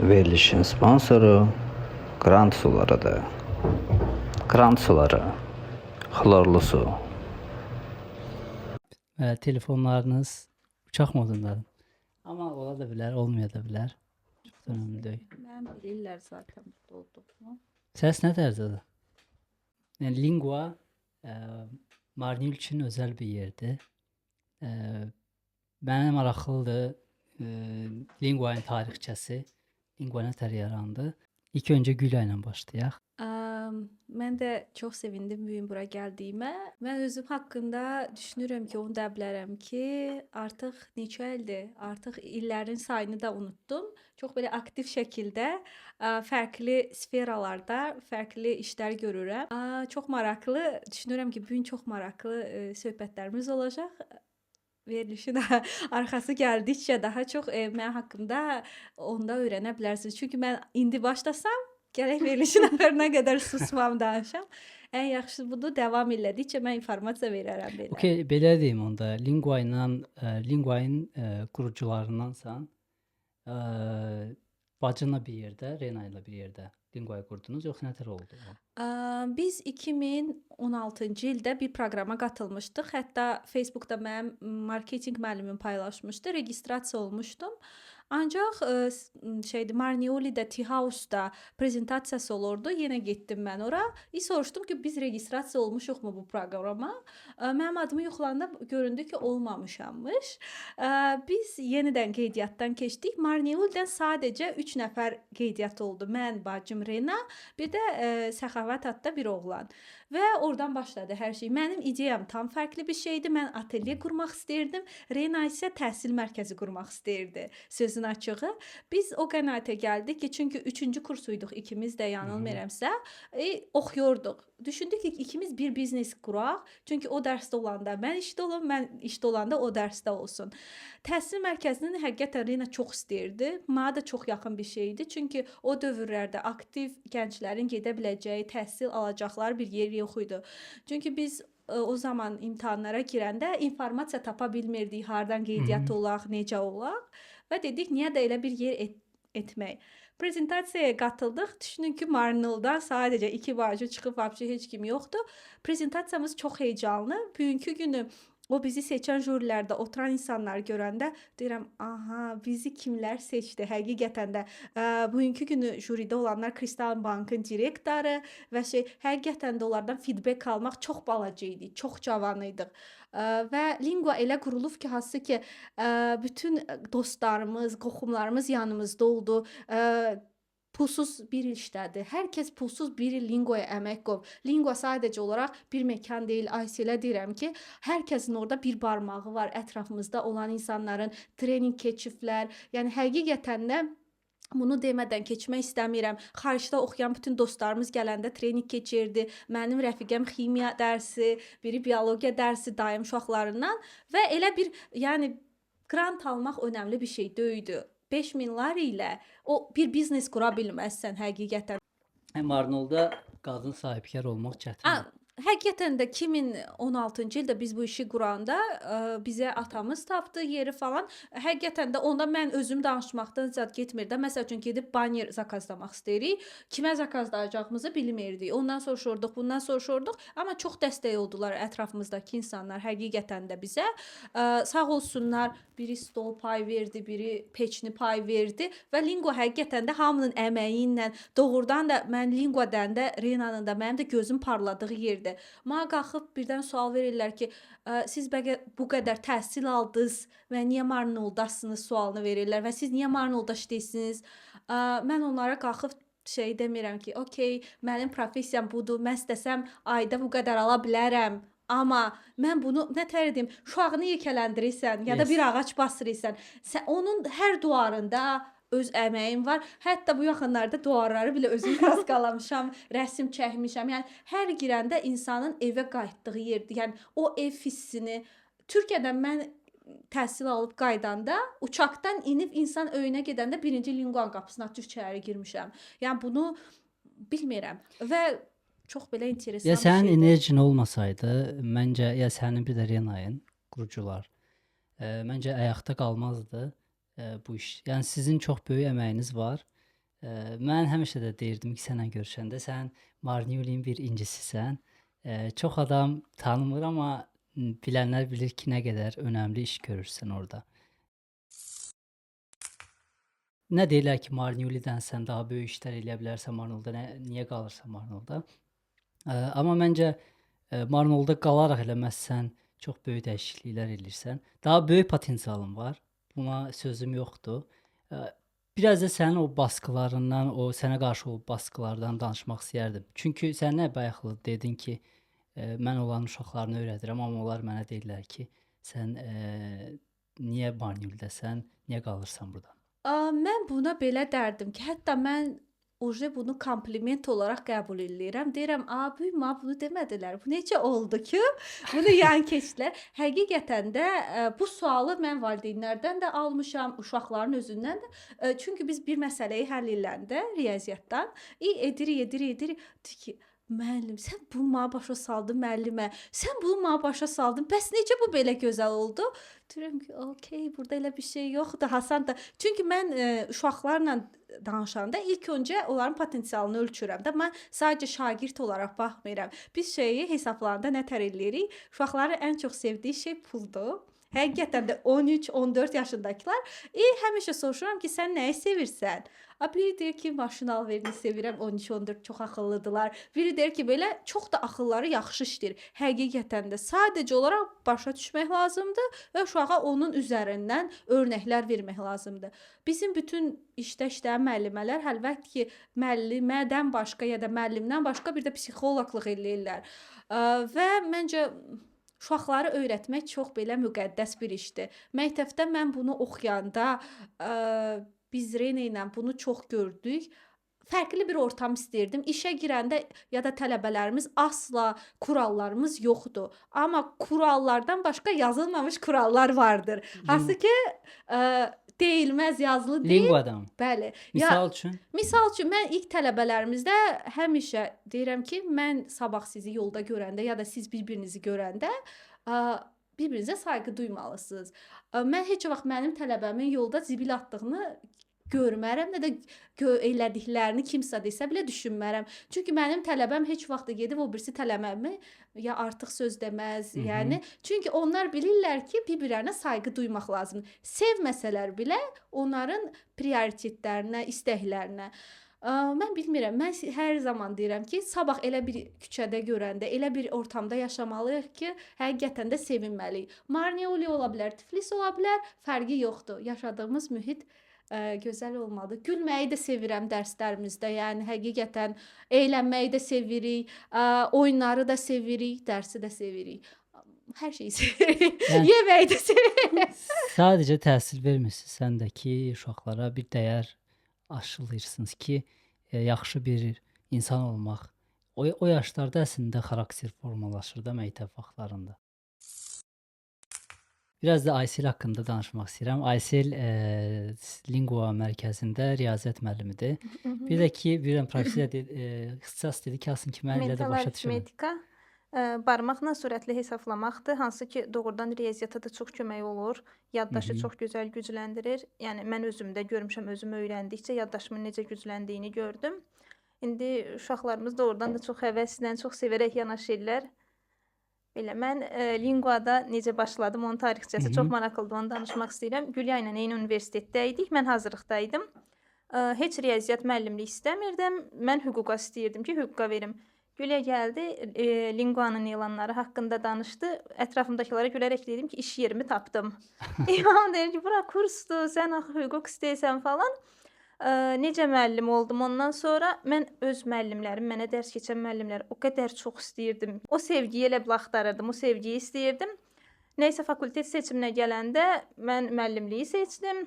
Verilişin sponsoru Grant sularıdır. Grant suları, xlorlu su. Telefonlarınız uçak modundadır. Ama ola da bilər, olmaya da bilər. Çox da önəmli deyil. Mən bilirlər zaten burada olduğumu. Səs nə dərəcədir? Yəni Lingua Marnil üçün özəl bir yerdir. Mənə maraqlıdır Linguanın tarixçəsi, Lingua nətər yarandı. İlk öncə Gülə ilə başlayaq. Mən də çox sevindim bu gün bura gəldiyimə. Mən özüm haqqında düşünürəm ki, onu da bilərəm ki, artıq neçə ildir, artıq illərin sayını da unutdum. Çox belə aktiv şəkildə fərqli sferalarda fərqli işlər görürəm. Çox maraqlı, düşünürəm ki, bu gün çox maraqlı söhbətlərimiz olacaq. Verilişin arxası gəldikcə daha çox mən haqqımda onda öyrənə bilərsiniz. Çünki mən indi başlasam, gərək verilişin axırına qədər susmam, danışam. Ən yaxşısı budur, davam elədikcə mən informasiya verərəm belə. Okay, belə deyim onda. Linguanın qurucularındansan. Bacınla bir yerdə, Rena ilə bir yerdə Linguayı qurdunuz, yoxsa nətər oldu? Biz 2016-cı ildə bir proqrama qatılmışdıq. Hətta Facebookda mənim marketinq müəllimim paylaşmışdı. Registrasiya olmuşdum. Ancaq Marnioli'də, Tea House-da prezentasiyası olurdu. Yenə getdim mən ora. Soruşdum ki, biz registrasiya olmuşuqmu bu proqrama? Mənim adımı yoxlananda göründü ki, olmamışammış. Biz yenidən qeydiyyatdan keçdik. Marnioli'dən sadəcə 3 nəfər qeydiyyat oldu. Mən, bacım Rena, bir də Səxavət adda bir oğlan. Və oradan başladı hər şey. Mənim ideyam tam fərqli bir şeydi. Mən ateliye qurmaq istəyirdim. Rena isə təhsil mərkəzi qurmaq istəyirdi. Sözün açığı. Biz o qənaətə gəldik ki, çünki 3-cü kursuyduq ikimiz də, yanılmıramsa, oxuyurduq. Düşündük ki, ikimiz bir biznes quraq. Çünki o dərsdə olanda mən işdə olum, mən işdə olanda o dərsdə olsun. Təhsil mərkəzini həqiqətən Rena çox istəyirdi. Mənə də çox yaxın bir şeydi. Çünki o dövrlərdə aktiv gənclərin gedə biləcəyi, təhsil alacaqları bir yer yox idi. Çünki biz o zaman imtahanlara girəndə informasiya tapa bilmirdik, hardan qeydiyyat olaq, necə olaq və dedik, niyə də elə bir yer etmək. Prezentasiyaya qatıldıq. Düşünün ki, Marnoldan sadəcə 2 bacı çıxıb, vəbşi heç kim yoxdur. Prezentasiyamız çox heyecanlı. Bugünkü günü o bizi seçən jürilərdə oturan insanlar görəndə deyirəm, aha, bizi kimlər seçdi? Həqiqətən də bugünkü günü jüridə olanlar Kristal Bankın direktoru və həqiqətən də onlardan feedback almaq çox balaca idi, çox cavan idik. Və Lingua elə qurulub ki, hansı ki, bütün dostlarımız, qohumlarımız yanımızda oldu. Pulsuz bir il işlədi. Hər kəs pulsuz bir il Linguaya əmək qoyub. Lingua sadəcə olaraq bir məkan deyil. Ayselə deyirəm ki, hər kəsin orada bir barmağı var. Ətrafımızda olan insanların trening keçiblər. Yəni həqiqətən də bunu demədən keçmək istəmirəm. Xaricdə oxuyan bütün dostlarımız gələndə trening keçirdi. Mənim rəfiqəm ximiya dərsi, biri biologiya dərsi, daim uşaqlarından və elə bir, yəni grant almaq önəmli bir şey deyildi. 5000 ilə o bir biznes qura bilməzsən həqiqətən. Marnolda qadın sahibkar olmaq çətindir. Həqiqətən də 2016-cı ildə biz bu işi quranda bizə atamız tapdı yeri falan. Həqiqətən də onda mən özüm danışmaqdan zad getmirdim. Məsəl üçün gedib banner zakazlamaq istəyirik. Kimə zakazlayacağımızı bilmirdik. Ondan soruşurduq, bundan soruşurduq. Amma çox dəstək oldular ətrafımızdakı insanlar həqiqətən də bizə. Sağ olsunlar, biri stol pay verdi, biri peçni pay verdi və Lingua həqiqətən də hamının əməyi ilə doğrudan da mən Lingua dəndə Renanın da mənim də gözüm parladığı yerdir. Mənə qalxıb birdən sual verirlər ki, siz bu qədər təhsil aldınız və niyə Marnoldasınız sualını verirlər və siz niyə Marnolda işləyirsiniz? Mən onlara qalxıb demirəm ki, okey, mənim professiyam budur, mən istəsəm ayda bu qədər ala bilərəm. Amma mən bunu nətər edim? Uşağını yekələndirirsən ya da bir ağac basırırsan. Onun hər duvarında öz əməyim var. Hətta bu yaxınlarda duvarları belə özüm kraskalamışam, rəsm çəkmişəm. Yəni hər girəndə insanın evə qayıtdığı yerdir. Yəni o ev hissini Türkiyədən mən təhsil alıb qaydanda uçaqdan inib insan öyünə gedəndə birinci Linguanın qapısını açıb içəri girmişəm. Yəni bunu bilmirəm və çox belə interesan Ya bir sənin şeydir. enerjin olmasaydı, məncə ya sənin bir də Renayın qurucular məncə ayaqda qalmazdı bu iş. Yəni sizin çox böyük əməyiniz var. Mən həmişə də deyirdim ki, sənlə görüşəndə sən Marniulin bir incisisən. Çox adam tanımır, amma bilənlər bilir ki, nə qədər önəmli iş görürsən orada. Nə deyirlər ki, Marniulidən sən daha böyük işlər eləyə bilərsən Marnolda, niyə qalırsan Marnolda? Amma məncə Marnolda qalaraq eləməzsən, çox böyük dəyişikliklər eləyirsən. Daha böyük potensialın var. Buna sözüm yoxdur. Biraz da sənin o baskılarından, o sənə qarşı o baskılardan danışmaq istəyərdim. Çünki sən nə bayaqlı dedin ki, mən onların uşaqlarını öyrədirəm, amma onlar mənə deyirlər ki, sən niyə Marniuldəsən, niyə qalırsan burada? Mən buna belə dərdim ki, hətta mən bunu kompliment olaraq qəbul edirəm. Deyirəm, "Büyümə bunu demədilər. Bu necə oldu ki, bunu yan keçdilər?" Həqiqətən də bu sualı mən valideynlərdən də almışam, uşaqların özündən də. Çünki biz bir məsələyi həll eləndə riyaziyyatdan, edirik. Deyir ki, "Müəllim, sən bunu mənə başa saldın, müəllimə. Sən bunu mənə başa saldın. Bəs necə bu belə gözəl oldu?" Deyirəm ki, "Okay, burada elə bir şey yoxdur, Hasan da." Çünki mən uşaqlarla danışanda ilk öncə onların potensialını ölçürəm də. Mən sadəcə şagird olaraq baxmıram. Biz şeyi hesablarında nətər eləyirik? Uşaqların ən çox sevdiyi şey puldur. Həqiqətən də 13-14 yaşındakılar həmişə soruşuram ki, sən nəyi sevirsən? Biri deyir ki, maşın alverini sevirəm, 13-14 çox axıllıdılar. Biri deyir ki, belə çox da axılları yaxşı işləyir. Həqiqətən də sadəcə olaraq başa düşmək lazımdır və uşağa onun üzərindən örnəklər vermək lazımdır. Bizim bütün işdə işləyən müəllimələr əlbəttə ki, müəllimədən başqa ya da müəllimdən başqa bir də psixoloqluq eləyirlər. Və məncə uşaqları öyrətmək çox belə müqəddəs bir işdir. Məktəbdə mən bunu oxuyanda biz Reyna ilə bunu çox gördük. Fərqli bir ortam istəyirdim. İşə girəndə ya da tələbələrimiz asla kurallarımız yoxdur. Amma kurallardan başqa yazılmamış kurallar vardır. Hansı ki deyilməz, yazılı deyil. Linguadan. Bəli. Misal üçün mən ilk tələbələrimizdə həmişə deyirəm ki, mən sabah sizi yolda görəndə ya da siz bir-birinizi görəndə bir-birinizə sayğı duymalısınız. Mən heç vaxt mənim tələbəmin yolda zibil atdığını görmərəm, nə də elədiklərini kimsə desə belə düşünmərəm. Çünki mənim tələbəm heç vaxt gedib o birisi tələbəmi ya artıq söz deməz, yəni çünki onlar bilirlər ki, bir-birlərinə sayğı duymaq lazımdır. Sevməsələr belə onların prioritetlərinə, istəklərinə. Mən bilmirəm, mən hər zaman deyirəm ki, sabah elə bir küçədə görəndə, elə bir ortamda yaşamalıyıq ki, həqiqətən də sevinməliyik. Marniuli ola bilər, Tiflis ola bilər, fərqi yoxdur. Yaşadığımız mühit gözəl olmalıdır. Gülməyi də sevirəm dərslərimizdə. Yəni həqiqətən əylənməyi də sevirik, oyunları da sevirik, dərsi də sevirik. Hər şeyi sevirik. Yeməyi də sevirik. Sadəcə təhsil vermirsiniz sən də ki, uşaqlara bir dəyər aşılayırsınız ki, yaxşı bir insan olmaq. O yaşlarda əslində xarakter formalaşır da məktəb vaxtlarında. Biraz da Aysel haqqında danışmaq istəyirəm. Aysel Lingua mərkəzində riyaziyyat müəllimidir. Bir də ki, bilirəm professor ixtisas dedi ki, aslında ki, mən elə də başa düşürəm. Aritmetika barmaqla sürətli hesablamaqdır, hansı ki, doğrudan riyaziyyata da çox kömək olur. Yaddaşı çox gözəl gücləndirir. Yəni mən özümdə görmüşəm, özüm öyrəndikcə yaddaşımın necə gücləndiyini gördüm. İndi uşaqlarımız doğrudan da çox həvəslə, çox sevərək yanaşırlar. Belə mən Linguada necə başladım, onun tarixçəsi çox maraqlıdır, onu danışmaq istəyirəm. Gülya ilə eyni universitetdə idik, mən hazırlıqdaydım. Heç riyaziyyat müəllimlik istəmirdim. Mən hüquqa istəyirdim ki, hüquqa verim. Gülya gəldi, Linguanın elanları haqqında danışdı. Ətrafımdakılara gülərək dedim ki, iş yerimi tapdım. İmam deyir ki, bura kursdur, sən axı hüquq istəyirsən falan. Necə müəllim oldum ondan sonra mən öz müəllimlərim, mənə dərs keçən müəllimləri o qədər çox istəyirdim. O sevgiyi elə bil axtarırdım, o sevgiyi istəyirdim. Nəysə fakültet seçiminə gələndə mən müəllimliyi seçdim.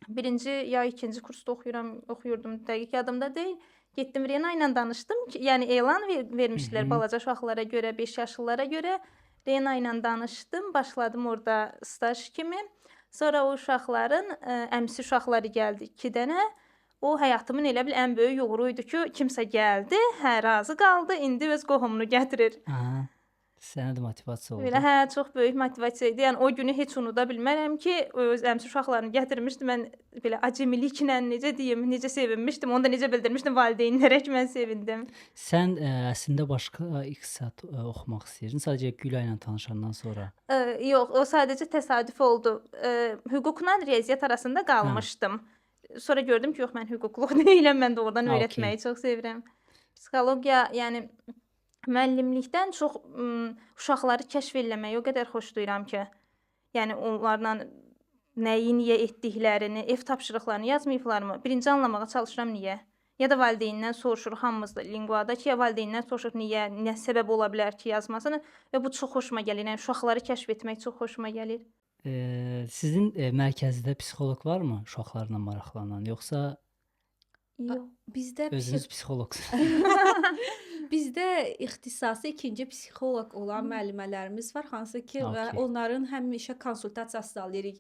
Birinci ya ikinci kursda oxuyurdum, dəqiq yadımda deyil. Getdim Rena ilə danışdım ki, yəni elan vermişdilər balaca uşaqlara görə, 5 yaşlılara görə. Rena ilə danışdım, başladım orada staj kimi. Sonra o uşaqların əmsi uşaqları gəldi 2 dənə. O həyatımın elə bil ən böyük uğuru idi ki, kimsə gəldi, razı qaldı, indi öz qohumunu gətirir. Sənə də motivasiya Belə oldu. çox böyük motivasiya idi. Yəni o günü heç unuda bilmərəm ki, öz əmsi uşaqlarını gətirmişdi. Mən belə acemiliklə necə deyim, necə sevinmişdim. Onu da necə bildirmişdim valideynlərə ki, mən sevindim. Sən əslində başqa iqtisad oxumaq istəyirdin, sadəcə Gülə ilə tanışandan sonra. Yox, o sadəcə təsadüf oldu. Hüquqla riyaziyyat arasında qalmışdım. Sonra gördüm ki, yox mən hüquqluq deyiləm, mən doğrudan Ha, öyrətməyi çox sevirəm. Psixologiya, yəni müəllimlikdən çox uşaqları kəşf eləməyi o qədər xoşlayıram ki, yəni onlarla nəyi niyə etdiklərini, ev tapşırıqlarını yazmayıblarmı? Birinci anlamağa çalışıram niyə. Ya da valideynindən soruşuruq hamımız da linguada ki, ya valideynindən soruşuruq niyə, nə səbəb ola bilər ki, yazmasını və bu çox xoşuma gəlir. Yəni uşaqları kəşf etmək çox xoşuma gəlir. Sizin mərkəzdə psixoloq varmı uşaqlarla maraqlanan, yoxsa Yox. Bizdə özünüz psixoloqsunuz? Bizdə ixtisası ikinci psixoloq olan müəllimələrimiz var, hansı ki, və Okey. onların həmişə konsultasiyası da alırıq.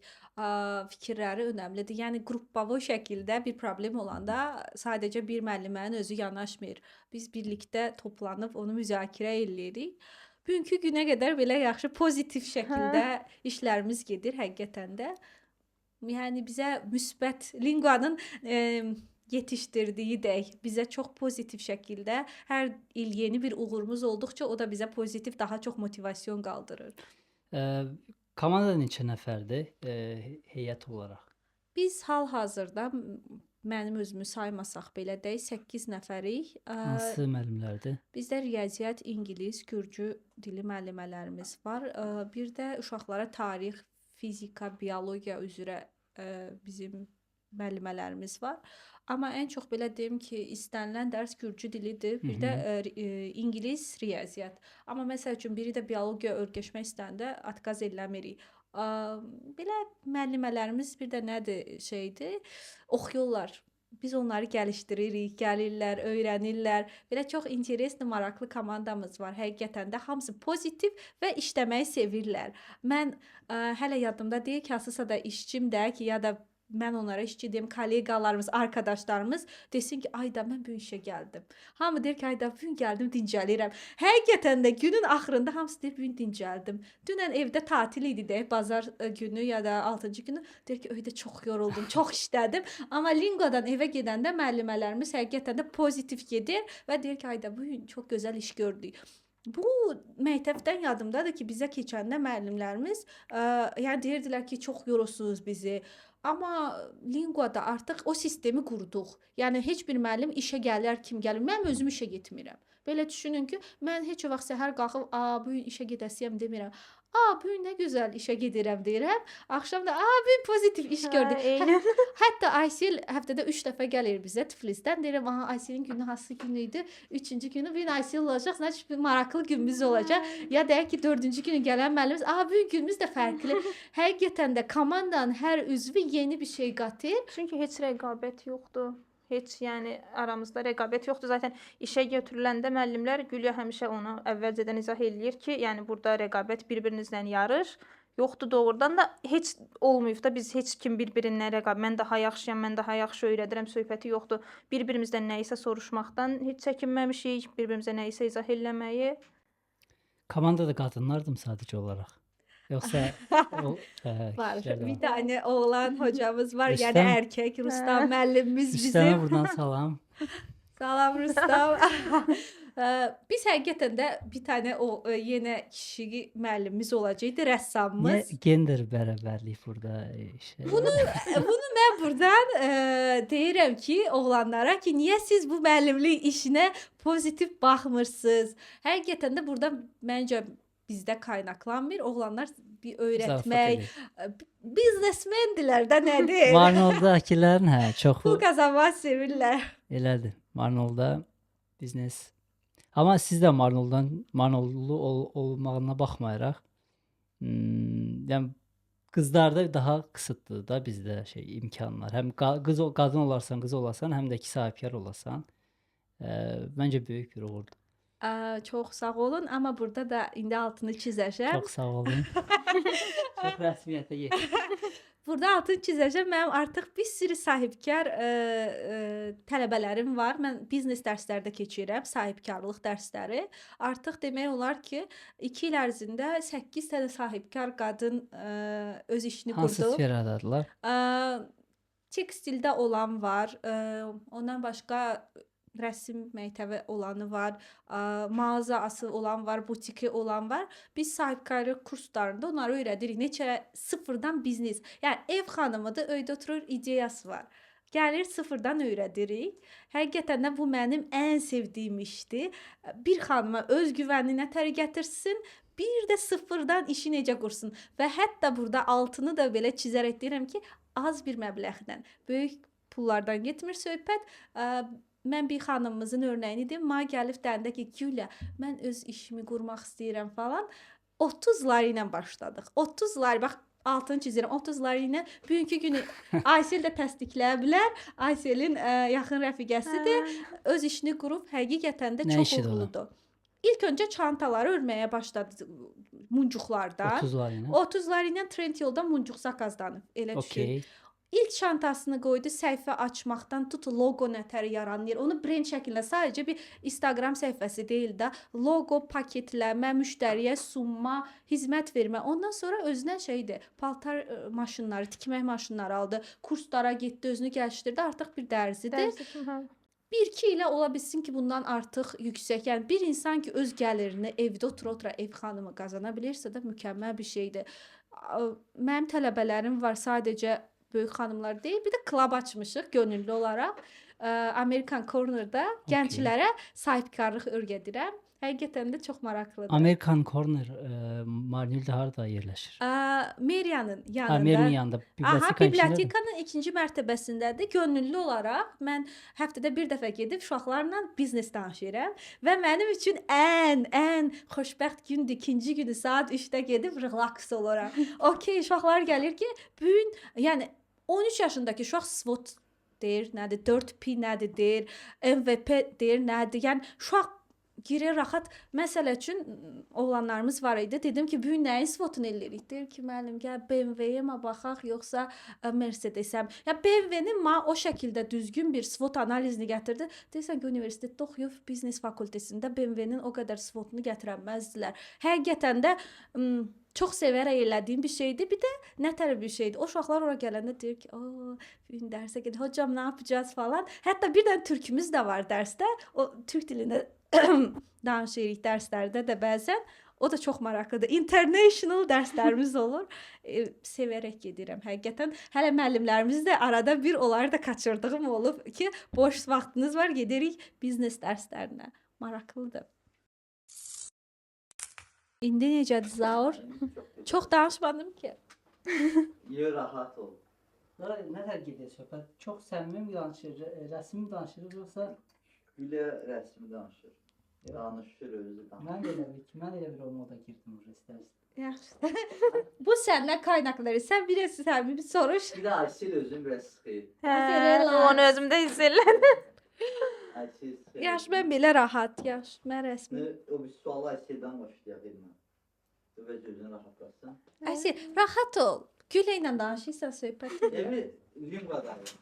Fikirləri önəmlidir. Yəni qrupalı şəkildə bir problem olanda sadəcə bir müəllimənin özü yanaşmır. Biz birlikdə toplanıb onu müzakirə eləyirik. Bugünkü günə qədər belə yaxşı pozitiv şəkildə işlərimiz gedir həqiqətən də. Yəni bizə müsbət linguanın yetişdirdiyi dək bizə çox pozitiv şəkildə hər il yeni bir uğurumuz olduqca o da bizə pozitiv daha çox motivasiyon qaldırır. Komanda neçə nəfərdir heyət olaraq? Biz hal-hazırda mənim özümü saymasaq belə deyək 8 nəfərik. Hansı müəllimlərdir? Bizdə riyaziyyat, ingilis, gürcü dili müəllimələrimiz var. Bir də uşaqlara tarix, fizika, biologiya üzrə bizim müəllimələrimiz var. Amma ən çox belə deyim ki, istənilən dərs gürcü dilidir. Bir də ingilis, riyaziyyat. Amma məsəl üçün biri də biologiya öyrəşmək istəndə atqaz eləmirik. Belə müəllimələrimiz bir də nədir şeydir? Oxuyurlar. Biz onları gəlişdiririk, gəlirlər, öyrənirlər. Belə çox interesli, maraqlı komandamız var. Həqiqətən də hamısı pozitiv və işləməyi sevirlər. Mən hələ yadımda deyil ki, hansısa da işçim də ki, ya da mən onlara işçi deyim, kolleqalarımız, arkadaşlarımız desin ki, ayda mən bu işə gəldim. Hamı deyir ki, ayda bu gün gəldim, dincəlirəm. Həqiqətən də günün axırında hamısı deyir, bu gün dincəldim. Dünən evdə tatil idi deyək, bazar günü ya da 6-cı günü deyir ki, evdə çox yoruldum, çox işlədim. Amma linguadan evə gedəndə müəllimələrimiz həqiqətən də pozitiv gedir və deyir ki, ayda bu gün çox gözəl iş gördük. Bu məktəbdən yadımdadır ki, bizə keçəndə müəllimlərimiz yəni deyirdilər ki, çox yorursunuz bizi. Amma linguada artıq o sistemi qurduq. Yəni heç bir müəllim işə gələr, kim gəlir. Mən özüm işə getmirəm. Belə düşünün ki, mən heç vaxt səhər qalxıb, bu gün işə gedəsiyəm demirəm. Bu gün nə gözəl işə gedirəm deyirəm. Axşam da, bu gün pozitiv iş gördük. Hətta Aysil həftədə 3 dəfə gəlir bizə Tiflisdən. Deyirəm, Aysilin günü hansı gün idi? 3-cü günü bu gün Aysil olacaq. Nəticə bir maraqlı günümüz olacaq. Ya deyək ki, 4-cü günü gələn müəllimimiz, bu gün günümüz də fərqli. Həqiqətən də komandanın hər üzvü yeni bir şey qatır. Çünki heç rəqabət yoxdur. Heç yəni aramızda rəqabət yoxdur. Zaten işə götürüləndə müəllimlər Gülya həmişə onu əvvəlcədən izah eləyir ki, yəni burada rəqabət bir-birinizlə yarış yoxdur doğrudan da heç olmayıb da biz heç kim bir-birindən rəqabət. Mən daha yaxşıyam, mən daha yaxşı öyrədirəm söhbəti yoxdur. Bir-birimizdən nəyisə soruşmaqdan heç çəkinməmişik, bir-birimizə nəyisə izah eləməyi. Komandada qadınlardım sadəcə olaraq. Yoxsa var. Bir tane oğlan hocamız var, Rüstəm. yəni erkek Rustam müəllimimiz Rüstəmə bizim. buradan salam. Salam Rustam. Biz həqiqətən də bir tane o yenə kişi müəllimimiz olacaqdı, rəssamımız. Niyə gender bərabərlik burada şey? Bunu mən buradan deyirəm ki, oğlanlara ki, niyə siz bu müəllimlik işinə pozitiv baxmırsınız? Həqiqətən də burada məncə bizdə qaynaqlanmır. Oğlanlar bir öyrətmək, biznesmendilər də nədir? Marnoldakilərin çoxu Pul qazanmaq sevirlər. elədir. Marnolda biznes. Amma siz də Marnollu olmağına baxmayaraq, yəni qızlarda daha qısıtlıdır da bizdə imkanlar. Həm qadın olarsan, qız olarsan, həm də ki sahibkar olasan. Məncə böyük bir uğurdur. Çox sağ olun, amma burada da indi altını çizəcəm. Çox sağ olun. Çox rəsmiyyətə yetdi. Burada altını çizəcəm. Mənim artıq bir sürü sahibkar tələbələrim var. Mən biznes dərsləri də keçirəm, sahibkarlıq dərsləri. Artıq demək olar ki, 2 il ərzində 8 dənə sahibkar qadın öz işini Hansı qurdu. sferadadırlar? Tekstildə olan var, ondan başqa rəsm məktəbi olanı var, mağazası olan var, butiki olan var. Biz sahibkarlıq kurslarında onları öyrədirik. Neçə sıfırdan biznes. Yəni ev xanımıdır, öydə oturur, ideyası var. Gəlir sıfırdan öyrədirik. Həqiqətən də bu mənim ən sevdiyim işdir. Bir xanıma öz güvəninə təri gətirsin, bir də sıfırdan işi necə qursun və hətta burada altını da belə çizərək deyirəm ki, az bir məbləğdən, böyük pullardan getmir söhbət. Mən bir xanımımızın örnəyini deyim. Mənə gəlib dəndə ki, Gülə, mən öz işimi qurmaq istəyirəm falan. 30 lar ilə başladıq. 30 lar, bax altını çizirəm. 30 lar ilə bugünkü günü Aysel də təsdiqləyə bilər. Ayselin yaxın rəfiqəsidir. Öz işini qurub həqiqətən də Nə çox işidir o? uğurludur. İlk öncə çantaları örməyə başladı muncuqlardan. 30'lar ilə. 30'lar ilə Trendyolda muncuq zakazlanıb. Elə düşün. Okey. İlk çantasını qoydu, səhifə açmaqdan tut loqo nətəri yaranır. Onu brend şəklində sadəcə bir Instagram səhifəsi deyil də, loqo paketləmə, müştəriyə sunma, xidmət vermə. Ondan sonra özünə şeydir, paltar maşınları, tikmək maşınları aldı, kurslara getdi, özünü gəlişdirdi, artıq bir dərzidir. Dərsi kim, hə? 1-2 ilə ola bilsin ki, bundan artıq yüksək. Yəni bir insan ki, öz gəlirini evdə otura-otura ev xanımı qazana bilirsə də mükəmməl bir şeydir. Mənim tələbələrim var, sadəcə böyük xanımlar deyil, bir də klub açmışıq könüllü olaraq. American Corner-da gənclərə sahibkarlıq öyrədirəm. Həqiqətən də çox maraqlıdır. American Corner Marnildə harda yerləşir? Meriyanın yanında. Ha, Merinin yanında. Aha, Bibliotekanın içindədir. bibliotekanın 2-ci mərtəbəsindədir. Könüllü olaraq mən həftədə bir dəfə gedib uşaqlarla biznes danışıram və mənim üçün ən xoşbəxt gündür. İkinci günü saat 3-də gedib relax oluram. Okay, uşaqlar gəlir ki, bu gün yəni 13 yaşındakı uşaq SWOT deyir, nədir? 4P nədir deyir? MVP deyir, nədir? Yəni uşaq girir rahat. Məsələ üçün oğlanlarımız var idi. Dedim ki, bu gün nəyin SWOT-unu eləyirik? Deyir ki, müəllim, gəl BMW-yə mi baxaq, yoxsa Mercedes-ə? Ya BMW-nin o şəkildə düzgün bir SWOT analizini gətirdi. Deyirsən ki, universitetdə oxuyub biznes fakültəsində BMW-nin o qədər SWOT-unu gətirəməzdilər. Həqiqətən də çox sevərək elədiyim bir şeydir. Bir də nətər bir şeydir. O uşaqlar ora gələndə deyir ki, "O, bu gün dərsə gedir. Hocam, nə yapacağız?" falan. Hətta bir dənə türkümüz də var dərsdə. O türk dilində danışırıq dərslərdə də bəzən. O da çox maraqlıdır. International dərslərimiz olur. Sevərək gedirəm həqiqətən. Hələ müəllimlərimiz də arada bir onları da kaçırdığım olub ki, boş vaxtınız var, gedirik biznes dərslərinə. Maraqlıdır. İndi necədir Zaur? Çox danışmadım ki. Yer rahat ol. Nətər gedir söhbət? Çox səmimi danışır, rəsmi danışır yoxsa Gülə rəsmi danışır. Danışır, özü danışır. mən elə bir o moda girdim istərsən. Yaxşı. Bu səndən qaynaqları. Sən bilirsən, bir soruş. Bir də Aysel özün biraz sıxıyır. Hə, onu özümdə hiss edirəm. Aysel sıxıyır. Yaş mən belə rahat, yaş mən rəsmi. O bir sualı Aysel'dən başlayaq elmə. Və özünü rahatlasın. Əsir, rahat ol. Gülə ilə danışırsan, söhbət edir. Evi lim qadarı.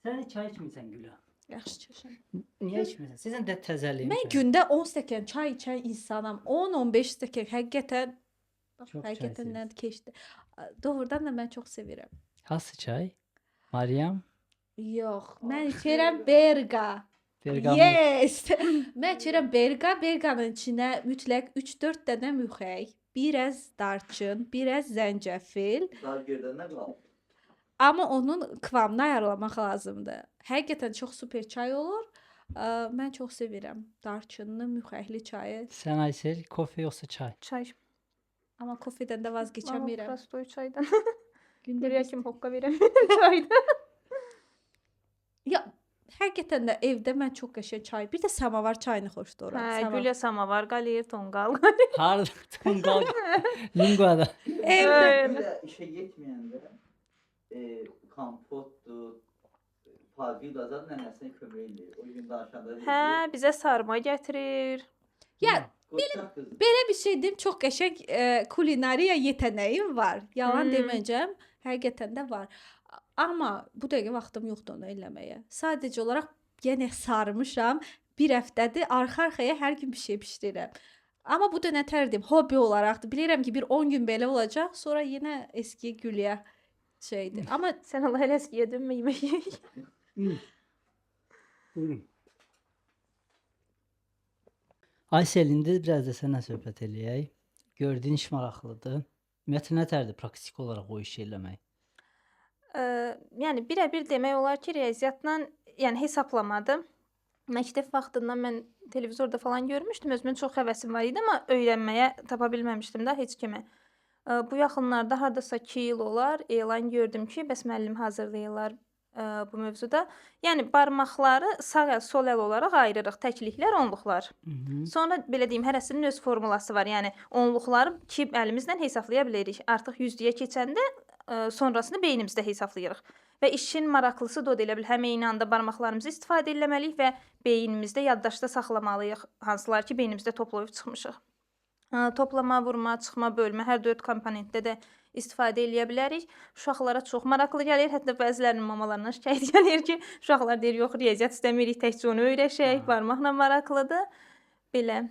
Sən çay içmirsən Gülə. Yaxşı çəşən. Niyə içmirsən? Sizin də təzəliyim. Mən gündə 10 stəkan çay içən insanam. 10-15 stəkan həqiqətən Çox həqiqətən çay nə keçdi. Doğrudan da mən çox sevirəm. Hansı çay? Mariam? Yox, mən içirəm Berga. Bergamo. Yes. Mən içirəm Berga. Berganın içinə mütləq 3-4 dənə müxək, biraz darçın, biraz zəncəfil. Daha gördən nə qalır? Amma onun kıvamını ayarlamaq lazımdır. Həqiqətən çox super çay olur. Mən çox sevirəm darçınlı, müxəkli çayı. Sən Aysel, kofe yoxsa çay? Çay. Amma kofedən də vaz Amma keçəmirəm. prostoy çaydan. Gündə Görək bir- kim hokka verəm çaydan. Ya həqiqətən də evdə mən çox qəşəng çay, bir də samavar çayını xoşlayıram. Hə, Gülə samavar, Qaliyev tonqal. Harda? Tungal. Linguada. Evdə Bir də işə getməyəndə kompotdur, Fazil Azad nənəsinə kömək edir. O gün danışanda dedi. Hə, bizə sarma gətirir. Ya Qoçaq qız. belə bir şey deyim, çox qəşəng kulinariya yetənəyim var. Yalan Hmm. deməyəcəm, həqiqətən də var. Amma bu dəqiqə vaxtım yoxdur onu eləməyə. Sadəcə olaraq yenə sarmışam. Bir həftədir arxa-arxaya hər gün bir şey bişirirəm. Amma bu da nə tərdim, hobbi olaraqdır. Bilirəm ki, bir 10 gün belə olacaq, sonra yenə eski güləyə şeydir. Amma Sən Allah elə əskiyə dönmə yemək yeyək. Buyurun. Aysel, indi biraz da sənlə söhbət eləyək. Gördüyün iş maraqlıdır. Ümumiyyətlə nə tərdir praktik olaraq o işi eləmək? Yəni birə-bir demək olar ki, riyaziyyatla, yəni hesablamadım. Məktəb vaxtından mən televizorda falan görmüşdüm. Özümün çox həvəsim var idi, amma öyrənməyə tapa bilməmişdim də heç kimə. Bu yaxınlarda hardasa 2 il olar elan gördüm ki, bəs müəllim hazırlayırlar bu mövzuda. Yəni barmaqları sağ əl, sol əl olaraq ayırırıq. Təkliklər, onluqlar. Sonra belə deyim, hərəsinin öz formulası var. Yəni onluqları iki əlimizlə hesablaya bilərik. Artıq 100-yə keçəndə sonrasını beynimizdə hesablayırıq. Və işin maraqlısı da o elə bil həm eyni anda barmaqlarımızı istifadə etməliyik və beynimizdə yaddaşda saxlamalıyıq. Hansılar ki, beynimizdə toplayıb çıxmışıq. Toplama, vurma, çıxma, bölmə hər 4 komponentdə də istifadə edə bilərik. Uşaqlara çox maraqlı gəlir. Hətta bəzilərinin mamalarına şikayət gəlir ki, uşaqlar deyir, yox, riyaziyyat istəmirik, təkcə onu öyrəşək, barmaqla maraqlıdır. Belə.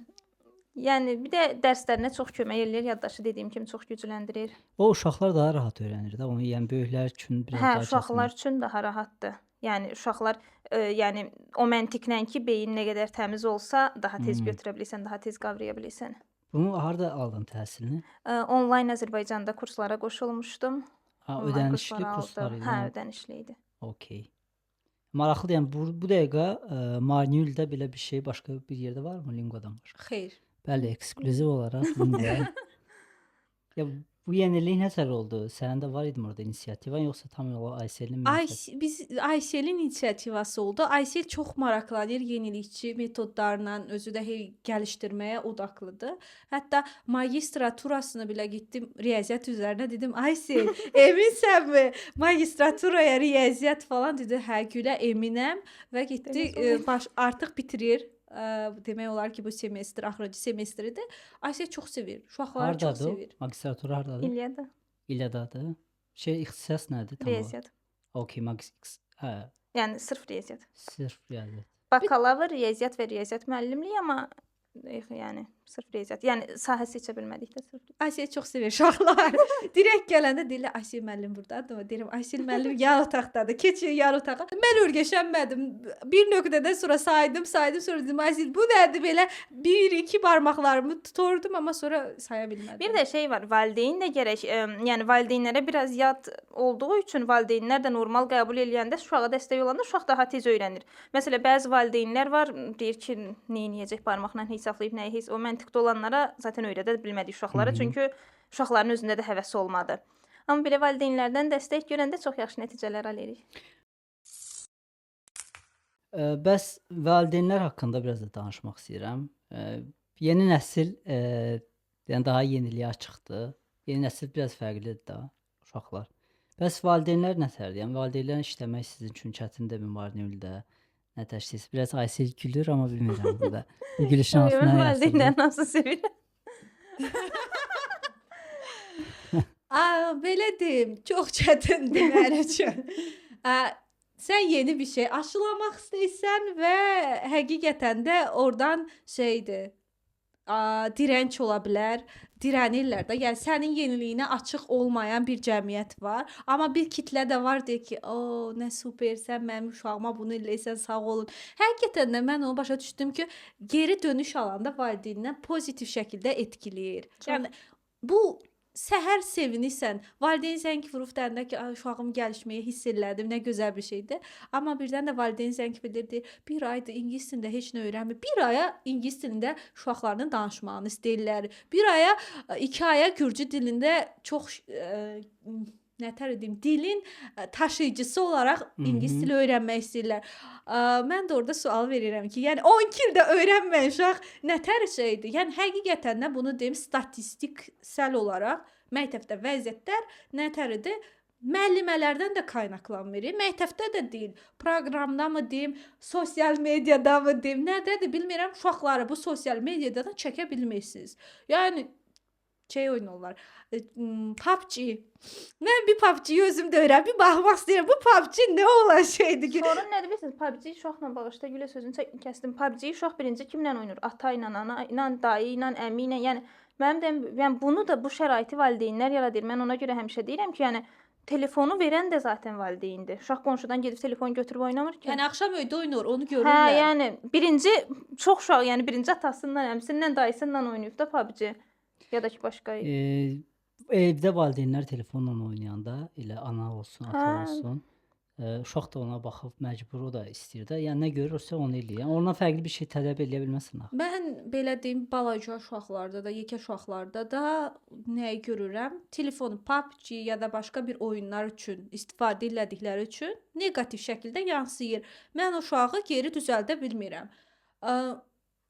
Yəni bir də dərslərinə çox kömək eləyir, yaddaşı dediyim kimi çox gücləndirir. O uşaqlar daha rahat öyrənir də. Onu yəni böyüklər üçün biraz daha Uşaqlar üçün daha rahatdır. Yəni uşaqlar yəni o məntiqlə ki, beyin nə qədər təmiz olsa, daha tez götürə bilirsən, daha tez qavraya bilirsən. Bunu harda aldın təhsilini? Onlayn Azərbaycanda kurslara qoşulmuşdum. Onlayn Ödənişli kurslar kurslar aldım. idi. Hə, ödənişli idi. Okey. Maraqlı, yəni bu dəqiqə Marniyul'da belə bir şey başqa bir yerdə varmı Lingodan başqa? xeyr. Bəli, ekskluziv olaraq Lingoya. Ya bu yenilik nətər oldu? Sənin də var idi orada inisiativan, yoxsa tam olaraq Ayselin mi? Biz Ayselin inisiativası oldu. Aysel çox maraqlanır yenilikçi metodlarla, özü də gəlişdirməyə odaqlıdır. Hətta magistraturasını belə getdim riyaziyyat üzərinə dedim, Aysel, eminsənmi? Magistraturaya riyaziyyat falan dedi, hə, gülə eminəm və getdi artıq bitirir. Demək olar ki, bu semestr axırıncı semestridir. Aysel çox sevir. Uşaqları çox Hardadır o? sevir. Magistratura hardadır? İlyada. İlyadadır. İxtisas nədir tam olaraq? Riyaziyyat. Okey, hə, Yəni sırf riyaziyyat. sırf riyaziyyat. Bakalavr riyaziyyat və riyaziyyat müəllimliyi, amma yəni sırf riyaziyyat. Yəni sahə seçə bilmədik də sırf. Aysel çox sevir uşaqlar. Direkt gələndə deyirlər, Aysel müəllim burdadır. Deyirəm, Aysel müəllim yan otaqdadır. Keçin yan otağa. Mən öyrəşənmədim. Bir nöqtədən sonra saydım, sonra dedim, Aysel bu nədir belə? 1-2 barmaqlarımı tuturdum, amma sonra saya bilmədim. Bir də şey var, valideyn də gərək, yəni valideynlərə biraz yad olduğu üçün valideynlər də normal qəbul eləyəndə uşağa dəstək olanda uşaq daha tez öyrənir. Məsələn, bəzi valideynlər var, deyir ki, nə edəcək barmaqla hesablayıb nəyi heç o məntiqdə olanlara zaten öyrədə bilmədik uşaqlara, çünki uşaqların özündə də həvəsi olmadı. Amma belə valideynlərdən dəstək görəndə çox yaxşı nəticələr alırıq. Bəs valideynlər haqqında biraz da danışmaq istəyirəm. Yeni nəsil yəni daha yeniliyə açıqdır. Yeni nəsil biraz fərqlidir da uşaqlar. Bəs valideynlər nətərdir? Yəni valideynlər işləmək sizin üçün çətindirmi Marniyul'da? Nə təşkil? Biraz Aysel gülür, amma bilmirəm burada. Bu gülüşün altına nə yazılır? Valideynlərin hamısı sevirəm. Belə deyim, çox çətindir mənim üçün. Sən yeni bir şey aşılamaq istəyirsən və həqiqətən də oradan şeydir. Dirənç ola bilər, dirənirlər də. Yəni sənin yeniliyinə açıq olmayan bir cəmiyyət var, amma bir kitlə də var deyir ki, "O, nə supersən, mənim uşağıma bunu eləyirsən, sağ olun." Həqiqətən də mən onu başa düşdüm ki, geri dönüş alanda valideyndən pozitiv şəkildə etkiləyir. Yəni bu səhər sevinirsən, valideyn zəng vurub deyəndə ki, uşağım gəlişməyi hiss elədim, nə gözəl bir şeydir. Amma birdən də valideyn zəng bildirdi, bir aydır ingilis dilində heç nə öyrənmir. Bir aya ingilis dilində uşaqlarının danışmağını istəyirlər. Bir aya, 2 aya gürcü dilində çox nətər deyim, dilin daşıyıcısı olaraq ingilis dili öyrənmək istəyirlər. Mən də orada sual verirəm ki, yəni 12 ildə öyrənməyən uşaq nətər şeydir? Yəni həqiqətən də bunu deyim, statistiksel olaraq məktəbdə vəziyyətlər nətəridir? müəllimələrdən də qaynaqlanmır. Məktəbdə də deyil, proqramda mı deyim, sosial mediada mı deyim, nədədir bilmirəm, uşaqları bu sosial mediadan çəkə bilmirsiniz. Yəni şey oynayırlar. PUBG. Mən bir PUBG-yi özüm də öyrənib baxmaq istəyirəm. Bu PUBG nə olan şeydir ki? Sorun nədir bilirsiniz? PUBG uşaqla bağışda Gülə sözünü kəsdim. PUBG uşaq birinci kimlə oynayır? Ata ilə, ana ilə, dayı ilə, əmi ilə. Yəni mənim də yəni bunu da bu şəraiti valideynlər yaradır. Mən ona görə həmişə deyirəm ki, yəni telefonu verən də zaten valideyndir. Uşaq qonşudan gedib telefon götürüb oynamır ki. Yəni axşam evdə oynayır, onu Hə, görürlər. yəni birinci çox uşaq, yəni birinci atasından, əmisindən, dayısından oynayıb da PUBG ya da ki başqa. Evdə valideynlər telefonla oynayanda, elə ana olsun, ata Hə. olsun, uşaq da ona baxıb məcbur o da istəyir də. Yəni nə görürsə onu eləyir. Yəni ondan fərqli bir şey tələb eləyə bilməzsən axı. Mən belə deyim, balaca uşaqlarda da, yekə uşaqlarda da nəyi görürəm? Telefonu PUBG ya da başqa bir oyunlar üçün istifadə etdikləri üçün neqativ şəkildə yansıyır. Mən o uşağı geri düzəldə bilmirəm.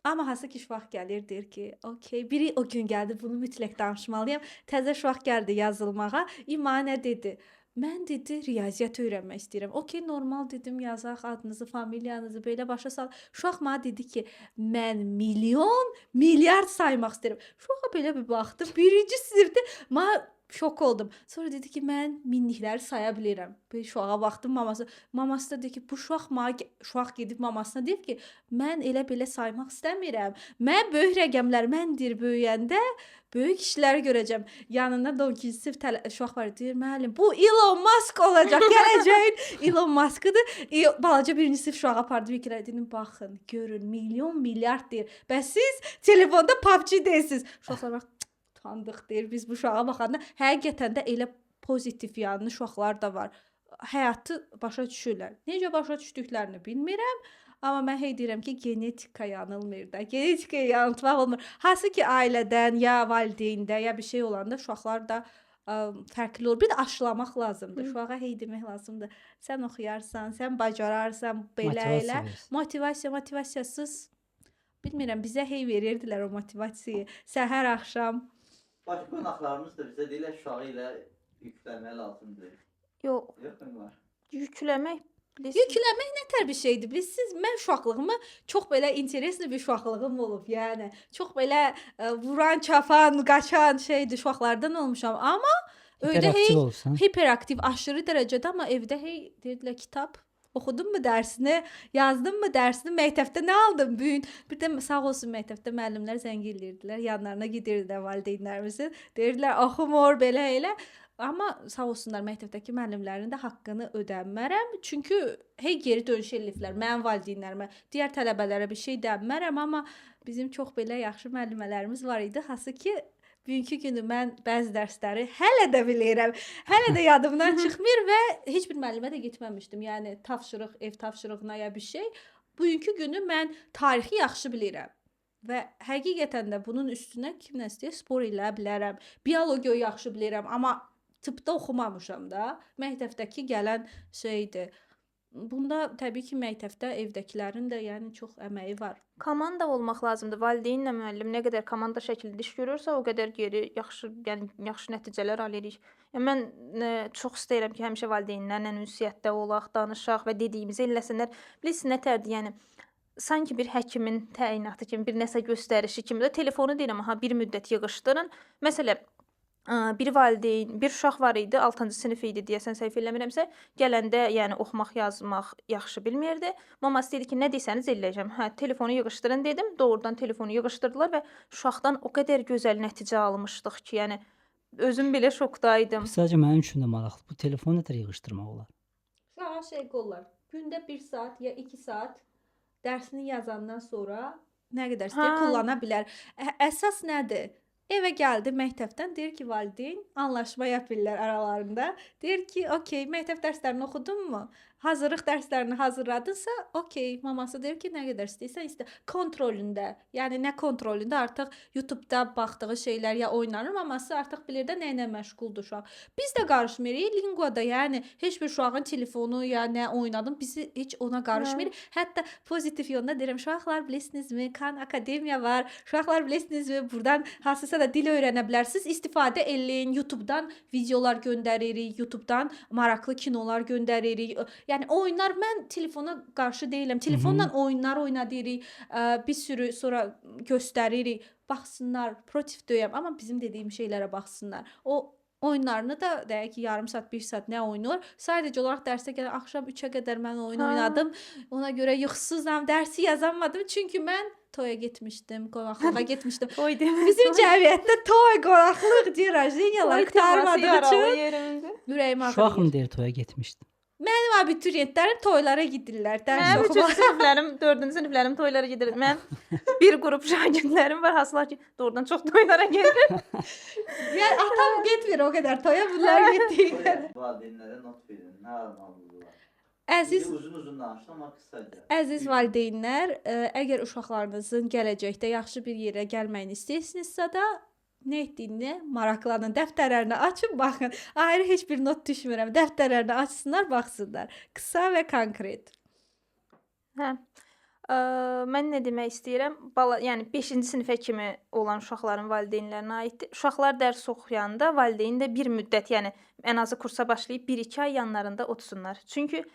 Amma hansı ki uşaq gəlir deyir ki, okey, biri o gün gəldi, bunu mütləq danışmalıyam. Təzə uşaq gəldi yazılmağa. İma nə dedi? Mən dedi riyaziyyat öyrənmək istəyirəm. Okey, normal dedim, yazaq adınızı, familiyanızı belə başa sal. Uşaq mənə dedi ki, mən milyon, milyard saymaq istəyirəm. Uşağa belə bir baxdım. Birinci sinifdə mən şok oldum. Sonra dedi ki, mən minlikləri saya bilirəm. Bir uşağa baxdım, maması da dedi ki, bu uşaq gedib mamasına deyib ki, mən elə belə saymaq istəmirəm. Mən böyük rəqəmlər, mən deyir böyüyəndə böyük işləri görəcəm. Yanında da 12-ci sinif uşaq var deyir, müəllim, bu Elon Musk olacaq, gələcəyin Elon Musk'ıdır. Balaca birinci sinif uşağı apardı, bir kərə dedim, baxın, görün, milyon, milyard deyir. Bəs siz telefonda PUBG deyirsiniz. Uşaqlar bax, utandıq deyir. Biz bu uşağa baxanda həqiqətən də elə pozitiv yanlı uşaqlar da var. Həyatı başa düşürlər. Necə başa düşdüklərini bilmirəm. Amma mən hey deyirəm ki, genetika yanılmır da. Genetikaya yanıltmaq olmur. Hansı ki ailədən ya valideyndə ya bir şey olanda uşaqlar da fərqli olur. Bir də aşılamaq lazımdır. Uşağa hey demək lazımdır. Sən oxuyarsan, sən bacararsan, belə elə. Motivasiyasız bilmirəm, bizə hey verirdilər o motivasiyayı. Səhər, axşam. Baş qonaqlarımız da bizə deyirlər uşağı ilə yükləmək lazımdır. Yox, Yox mu var? yükləmək Yükləmək nətər bir şeydir? Bilirsiniz, mən uşaqlığımı çox belə interesli bir uşaqlığım olub. Yəni çox belə vuran, çapan, qaçan şeydir, uşaqlardan olmuşam. Amma öydə hey Hiperaktiv olsan. hiperaktiv aşırı dərəcədə, amma evdə hey dedilər kitab oxudun mu dərsini, yazdın mı dərsini, məktəbdə nə aldın bu gün? Bir də sağ olsun məktəbdə müəllimlər zəng eləyirdilər, yanlarına gedirdilər valideynlərimizin. Deyirdilər oxumur belə elə. Amma sağ olsunlar məktəbdəki müəllimlərin də haqqını ödəmərəm. Çünki hey geri dönüş eləyiblər mənim valideynlərimə. Digər tələbələrə bir şey demərəm, amma bizim çox belə yaxşı müəllimələrimiz var idi. Hansı ki bugünkü günü mən bəzi dərsləri hələ də bilirəm. Hələ də yadımdan çıxmır və heç bir müəllimə də getməmişdim. Yəni tapşırıq, ev tapşırığına ya bir şey. Bugünkü günü mən tarixi yaxşı bilirəm. Və həqiqətən də bunun üstünə kim nə istəyir spor elə bilərəm. Biologiya yaxşı bilirəm, amma tıbda oxumamışam da. Məktəbdəki gələn şeydir. Bunda təbii ki, məktəbdə evdəkilərin də yəni çox əməyi var. Komanda olmaq lazımdır. Valideynlə müəllim nə qədər komanda şəklində iş görürsə, o qədər geri yaxşı nəticələr alırıq. Yəni mən çox istəyirəm ki, həmişə valideynlərlə ünsiyyətdə olaq, danışaq və dediyimizi eləsinlər. Bilirsiniz nətərdir? Yəni sanki bir həkimin təyinatı kimi, bir nəsə göstərişi kimi də telefonu deyirəm, aha bir müddət yığışdırın. Məsələn, bir valideyn, bir uşaq var idi, 6-cı sinif idi deyəsən, səhv eləmirəmsə, gələndə yəni oxumaq, yazmaq yaxşı bilmirdi. Maması dedi ki, nə desəniz eləyəcəm. Hə, telefonu yığışdırın dedim. Doğrudan telefonu yığışdırdılar və uşaqdan o qədər gözəl nəticə almışdıq ki, yəni özüm belə şokdaydım. Sadəcə mənim üçün də maraqlı. Bu telefonu nətər yığışdırmaq olar? Uşağa şey qollar. Gündə 1 saat ya 2 saat dərsini yazandan sonra nə qədər istəyir kullana bilər. Əsas nədir? Evə gəldi məktəbdən, deyir ki, valideyn anlaşma yapırlar aralarında. Deyir ki, okey, məktəb dərslərini oxudun mu? hazırlıq dərslərini hazırladınsa, okey, maması deyir ki, nə qədər istəyirsən istə. Kontrolündə, yəni nə kontrolündə artıq YouTube-da baxdığı şeylər ya oynanır, maması artıq bilir də nə ilə məşğuldur uşaq. Biz də qarışmırıq lingvada, yəni heç bir uşağın telefonu ya nə oynadım, bizi heç ona qarışmırıq. Hətta pozitiv yolda deyirəm, uşaqlar bilirsinizmi, Khan Akademiya var. Uşaqlar bilirsinizmi, buradan hansısa da dil öyrənə bilərsiniz. İstifadə eləyin. YouTube-dan videolar göndəririk, YouTube-dan maraqlı kinolar göndəririk. Yəni oyunlar, mən telefona qarşı deyiləm. Telefonla oyunlar oynadırıq, bir sürü sonra göstəririk. Baxsınlar, protiv deyəm, amma bizim dediyim şeylərə baxsınlar. O oyunlarını da deyək ki, yarım saat, 1 saat nə oynayır? Sadəcə olaraq dərsə gələn axşam 3-ə qədər mən oyun oynadım. Ona görə yuxusuzam, dərsi yazamadım. Çünki mən toya getmişdim, qonaqlığa getmişdim. Oy demə. Bizim cəmiyyətdə toy, qonaqlıq, rojeniyalar qurtarmadığı üçün yerimizdə. ürəyim Uşaq ağrıyır. mı deyir toya getmişdim? Mənim abituriyentlərim toylara gedirlər, dərs Mənim oxumağa. 3-cü siniflərim, 4-cü siniflərim toylara gedir. Mən bir qrup şagirdlərim var, hasılar ki, doğrudan çox toylara gedir. Yəni atam getmir o qədər toya, bunlar getdiklər. Valideynlərə not verin, nə almalıdırlar. Əziz Uzun danışdım, amma qısaca. Əziz valideynlər, əgər uşaqlarınızın gələcəkdə yaxşı bir yerə gəlməyini istəyirsinizsə də, nə etdiyini maraqlanın, dəftərlərini açın, baxın. Ayrı heç bir not düşmürəm. Dəftərlərini açsınlar, baxsınlar. Qısa və konkret. Hə. Mən nə demək istəyirəm? Yəni 5-ci sinifə kimi olan uşaqların valideynlərinə aiddir. Uşaqlar dərs oxuyanda valideyn də bir müddət, yəni ən azı kursa başlayıb 1-2 ay yanlarında otursunlar. Çünki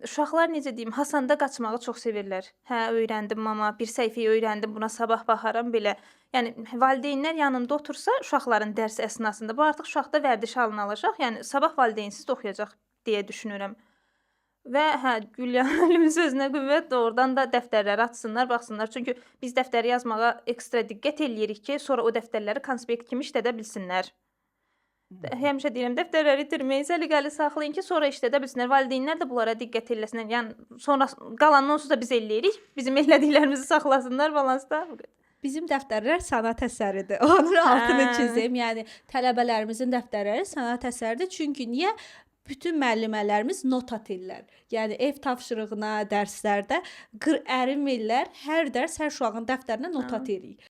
uşaqlar necə deyim, hasanda qaçmağı çox sevirlər. Hə, öyrəndim mama, bir səhifəyi öyrəndim, buna sabah baxaram belə. Yəni valideynlər yanında otursa uşaqların dərs əsnasında bu artıq uşaqda vərdiş halını alacaq. Yəni sabah valideynsiz oxuyacaq deyə düşünürəm. Və hə, Gülya müəllimin sözünə qüvvət, doğrudan da dəftərləri açsınlar, baxsınlar. Çünki biz dəftəri yazmağa ekstra diqqət eləyirik ki, sonra o dəftərləri konspekt kimi işlədə bilsinlər. Həmişə deyirəm, dəftərləri itirməyin, səliqəli saxlayın ki, sonra işlədə bilsinlər. Valideynlər də bunlara diqqət eləsinlər. Yəni sonra qalanını onsuz da biz eləyirik. Bizim elədiklərimizi saxlasınlar balansda. Bizim dəftərlər sənət əsəridir. Onun altını çizim. Yəni tələbələrimizin dəftərləri sənət əsəridir. Çünki niyə? Bütün müəllimələrimiz not atırlar. Yəni ev tapşırığına, dərslərdə ərinmirlər. Hər dərs hər uşağın dəftərinə not atırıq.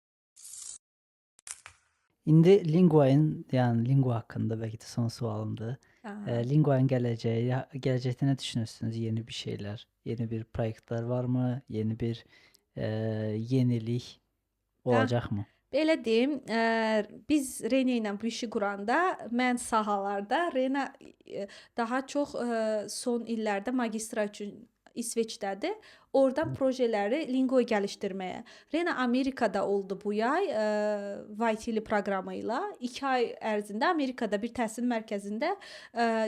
İndi yəni lingua haqqında bəlkə də son sualımdır. Linguanın gələcəkdə nə düşünürsünüz? Yeni bir şeylər, yeni bir proyektlər varmı? Yeni bir yenilik olacaqmı? Belə deyim, biz Rena ilə bu işi quranda, mən sahalarda, Rena daha çox son illərdə magistra üçün İsveçdədir. Oradan projeləri linqoya gəlişdirməyə. Rena Amerikada oldu bu yay, YTL proqramı ilə. 2 ay ərzində Amerikada bir təhsil mərkəzində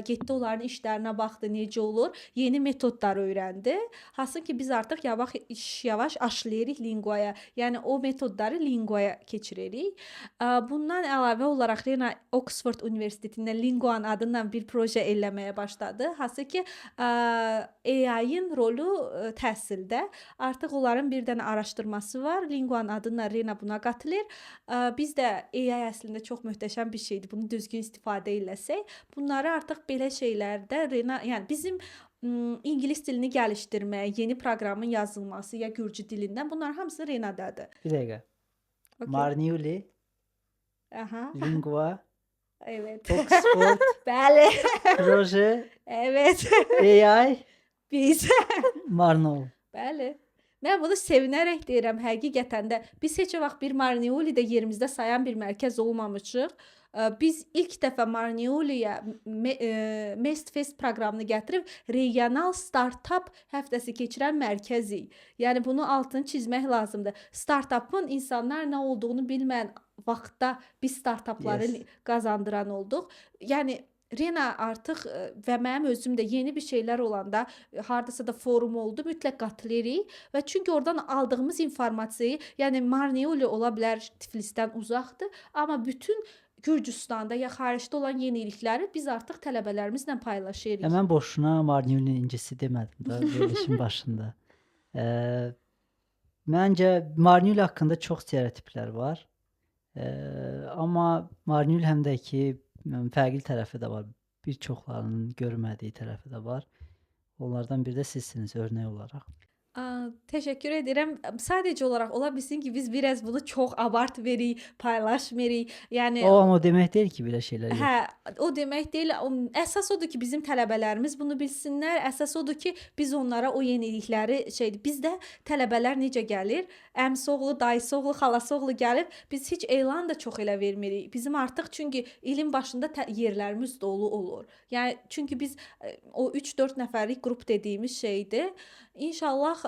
getdi, onların işlərinə baxdı, necə olur, yeni metodlar öyrəndi. Hansı ki biz artıq yavaş aşlayırıq linqoya. Yəni o metodları linqoya keçiririk. Bundan əlavə olaraq Rena Oxford Universitetində Linguan adıyla bir proje eləməyə başladı. Hansı ki AI-ın rolu təhsil artıq onların bir dənə araşdırması var. Linguan adıyla Rena buna qatılır. Biz də AI əslində çox möhtəşəm bir şeydir. Bunu düzgün istifadə eləsək, bunları artıq belə şeylərdə Rena, yəni bizim ingilis dilini gəlişdirmək, yeni proqramın yazılması ya gürcü dilindən, bunlar hamısı Renadadır. Bir dəqiqə. Marniuli, Lingua, evet. Oxford, Bəli. proje, Evet. AI, Biz. Marnol. Bəli. Mən bunu sevinərək deyirəm, həqiqətən də biz heç vaxt bir Marniulidə yerimizdə sayan bir mərkəz olmamışıq. Biz ilk dəfə Marniuliyə Mestfest proqramını gətirib regional startup həftəsi keçirən mərkəzik. Yəni bunu altını çizmək lazımdır. Startupın insanlar nə olduğunu bilməyən vaxtda biz startupları qazandıran olduq. Yəni Rena artıq və mənim özüm də yeni bir şeylər olanda, hardasa da forum oldu, mütləq qatılırıq və çünki oradan aldığımız informasiyanı, yəni Marniuli ola bilər Tiflisdən uzaqdır, amma bütün Gürcüstanda ya xaricdə olan yenilikləri biz artıq tələbələrimizlə paylaşırıq. Mən boşuna Marniulinin incisi demədim də verilişin başında. Məncə Marniuli haqqında çox stereotiplər var. Amma Marniuli həm də ki fərqli tərəfi də var. bir çoxlarının görmədiyi tərəfi də var. Onlardan biri də sizsiniz örnək olaraq. Təşəkkür edirəm. Sadəcə olaraq ola bilsin ki, biz biraz bunu çox abart veririk, paylaşmırıq. Yəni O amma o demək deyil ki, belə şeylər yox. hə, o demək deyil. Əsas odur ki, bizim tələbələrimiz bunu bilsinlər. Əsas odur ki, biz onlara o yenilikləri şeydir. Bizdə tələbələr necə gəlir? Əmisi oğlu, dayısı oğlu, xalası oğlu gəlib, biz heç elan da çox elə vermirik. Bizim artıq çünki ilin başında yerlərimiz dolu olur. Yəni çünki biz o 3-4 nəfərlik qrup dediyimiz şeydir. İnşallah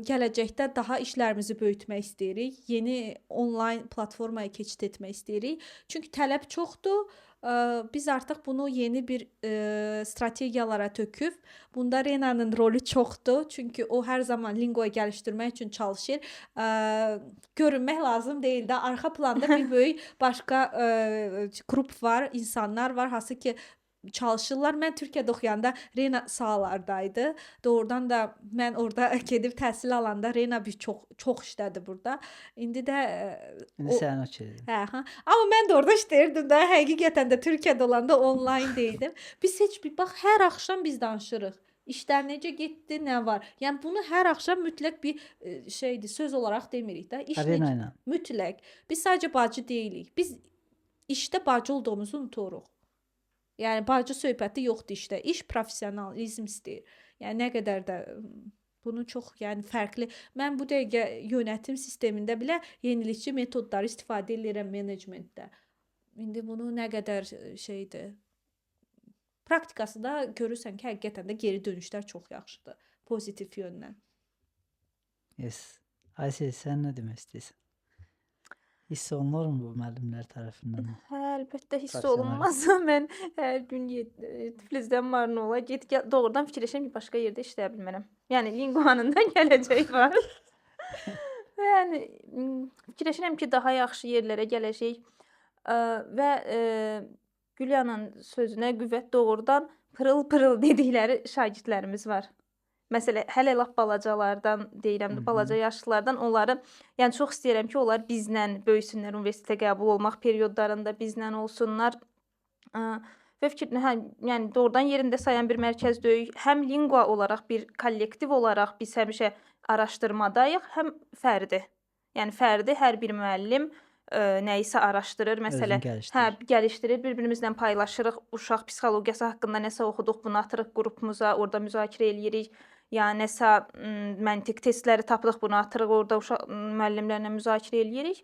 gələcəkdə daha işlərimizi böyütmək istəyirik. Yeni onlayn platformaya keçid etmək istəyirik. Çünki tələb çoxdur. Biz artıq bunu yeni bir strategiyalara töküb. Bunda Renanın rolu çoxdur. Çünki o hər zaman linqoyu gəlişdirmək üçün çalışır. Görünmək lazım deyil də. Arxa planda bir böyük başqa qrup var, insanlar var, hansı ki çalışırlar. Mən Türkiyədə oxuyanda Rena sağlardaydı. Doğrudan da mən orada gedib təhsil alanda Rena bir çox işlədi burada. İndi də İndi sənin o şeydir. hə. Amma mən də orada işləyirdim də. Həqiqətən də Türkiyədə olanda onlayn deyildim. Biz heç bir bax hər axşam biz danışırıq. İşlər necə getdi, nə var? Yəni bunu hər axşam mütləq bir şeydir, söz olaraq demirik də. İş Arena ilə. mütləq. Biz sadəcə bacı deyilik. Biz işdə bacı olduğumuzu unuturuq. Yəni bacı söhbəti yoxdur işdə. İş professionalizm istəyir. Yəni nə qədər də bunu çox, yəni fərqli. Mən bu dəqiqə yönətim sistemində belə yenilikçi metodları istifadə edirəm menecmentdə. İndi bunu nə qədər şeydir. Praktikası da görürsən ki, həqiqətən də geri dönüşlər çox yaxşıdır, pozitiv yöndən. Yes. Aysel, sən nə demək istəyirsən? Hiss olunur mu bu müəllimlər tərəfindən? Hə, əlbəttə hiss Professional. olunmaz. Mən hər gün Tiflisdən Marnola get gəl, doğrudan fikirləşirəm ki, başqa yerdə işləyə bilmərəm. Yəni linguanın da gələcəyi var. Yəni fikirləşirəm ki, daha yaxşı yerlərə gələcək və Gülyanın sözünə qüvvət doğrudan pırıl-pırıl dedikləri şagirdlərimiz var. Məsələn, hələ lap balacalardan deyirəm, balaca yaşlılardan onları, yəni çox istəyirəm ki, onlar bizlə böyüsünlər, universitetə qəbul olmaq periodlarında bizlə olsunlar. Və yəni doğrudan yerində sayan bir mərkəz deyil. Həm lingua olaraq bir kollektiv olaraq biz həmişə araşdırmadayıq, həm fərdi. Yəni fərdi hər bir müəllim nəyisə araşdırır, məsələn, gəlişdirir, bir-birimizlə paylaşırıq, uşaq psixologiyası haqqında nəsə oxuduq, bunu atırıq qrupumuza, orada müzakirə eləyirik. Ya nəsə məntiq testləri tapdıq, bunu atırıq, orada uşaq müəllimlərlə müzakirə eləyirik.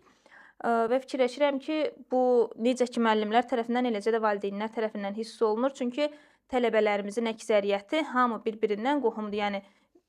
Və fikirləşirəm ki, bu necə ki müəllimlər tərəfindən, eləcə də valideynlər tərəfindən hiss olunur. Çünki tələbələrimizin əksəriyyəti hamı bir-birindən qohumdur. Yəni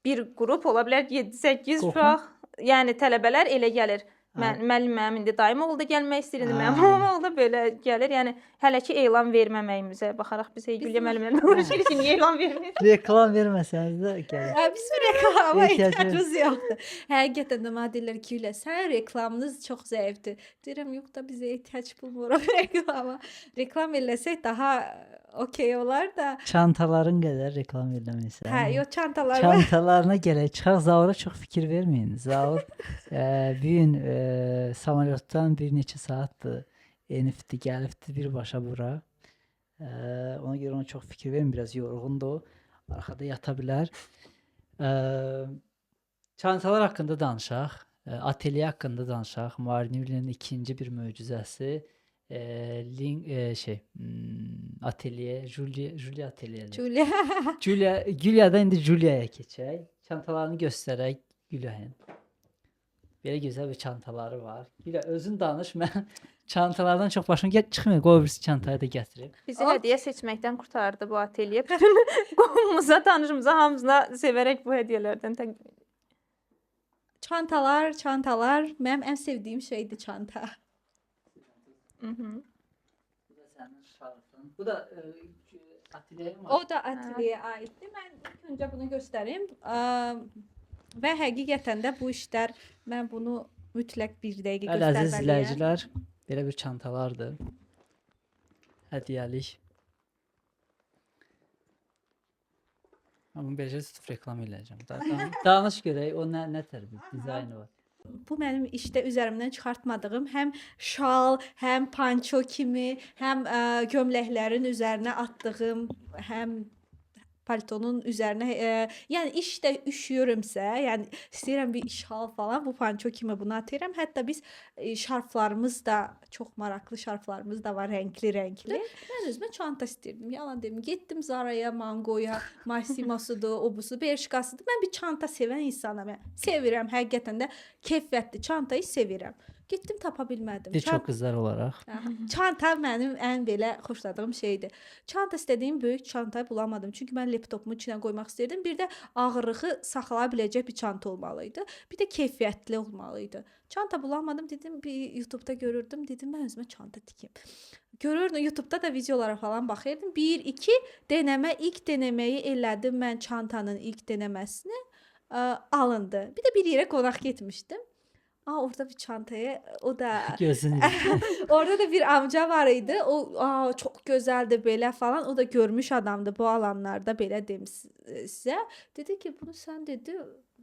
bir qrup ola bilər 7-8 uşaq, yəni tələbələr elə gəlir. Müəlliməm indi dayım oğlu da gəlmək istəyir, indi mənim oğlu da belə gəlir. Yəni hələ ki elan verməməyimizə baxaraq biz Gülya müəllimlə danışırıq ki, niyə elan vermirsiniz? Reklam verməsəniz də gəlir. Bizim reklama ehtiyacımız yoxdur. Həqiqətən də mənə deyirlər ki, Gülya, sənin reklamınız çox zəifdir. Deyirəm, yox da bizə ehtiyac bulmuruq reklama. Reklam eləsək daha okey olar da. Çantaların qədər reklam eləməyisən. Hə, yox çantalar. Çantalarına gələk. Çıxaq Zaura çox fikir verməyin. Zaur bu gün samolyotdan bir neçə saatdır enibdi, gəlibdi birbaşa bura. Ona görə ona çox fikir verin, biraz yorğundur. Arxada yata bilər. Çantalar haqqında danışaq. Ateliye haqqında danışaq. Marnivlinin ikinci bir möcüzəsi. Ateliye, Julia ateliyedir. Gülya'dan indi Julia'ya keçək. Çantalarını göstərək Gülya'nın. Belə gözəl bir çantaları var. Gülya, özün danış, mən çantalardan çox başım çıxmıyor. Qoy birisi çantayı da gətirim. Bizi hədiyyə seçməkdən qurtardı bu ateliye. Bütün qohumumuza, tanışımıza, hamısına sevərək bu hədiyyələrdən təqdim edirəm. Çantalar. Mənim ən sevdiyim şeydir çanta. Bu da sənin şarfın. Bu da ateliye mi? O da ateliyə aiddir. Mən ilk öncə bunu göstərim. Və həqiqətən də bu işlər, mən bunu mütləq bir dəqiqə göstərməliyəm. Əziz izləyicilər, belə bir çantalardır. Hədiyyəlik. Bunu beləcə tutub reklam eləyəcəm. Danış görək, o nə tər bir dizaynı var. Bu mənim işdə üzərimdən çıxartmadığım həm şal, həm panço kimi, həm gömləklərin üzərinə atdığım, həm paltonun üzərinə, yəni işdə üşüyürümsə, yəni istəyirəm bir şal falan, bu panço kimi bunu atıram. Hətta biz şarflarımız da, çox maraqlı şarflarımız da var, rəngli-rəngli. Mən özümə çanta istirdim. Yalan demir. Getdim Zaraya, Mangoya, Massimosudur, obusu, Bershkasıdır. Mən bir çanta sevən insanam. Yəni sevirəm, həqiqətən də keyfiyyətli çantayı sevirəm. Getdim tapa bilmədim. Bir çox qızlar olaraq. Çanta mənim ən belə xoşladığım şeydir. Çanta istədiyim böyük çantayı bulamadım. Çünki mən laptopumu içinə qoymaq istirdim. Bir də ağırlığı saxlaya biləcək bir çanta olmalı idi. Bir də keyfiyyətli olmalı idi. Çanta bulamadım, dedim bir YouTube-da görürdüm, dedim mən özümə çanta tikim. Görürdüm YouTube-da da videolara falan baxırdım. 1 2 denəmə, ilk denəməyi elədim mən çantanın ilk denəməsini. Alındı. Bir də bir yerə qonaq getmişdim. Orada bir çantaya, o da Gözünü orada da bir amca var idi. O çox gözəldir belə falan. O da görmüş adamdır bu alanlarda, belə deyim sizə. Dedi ki, bunu sən dedi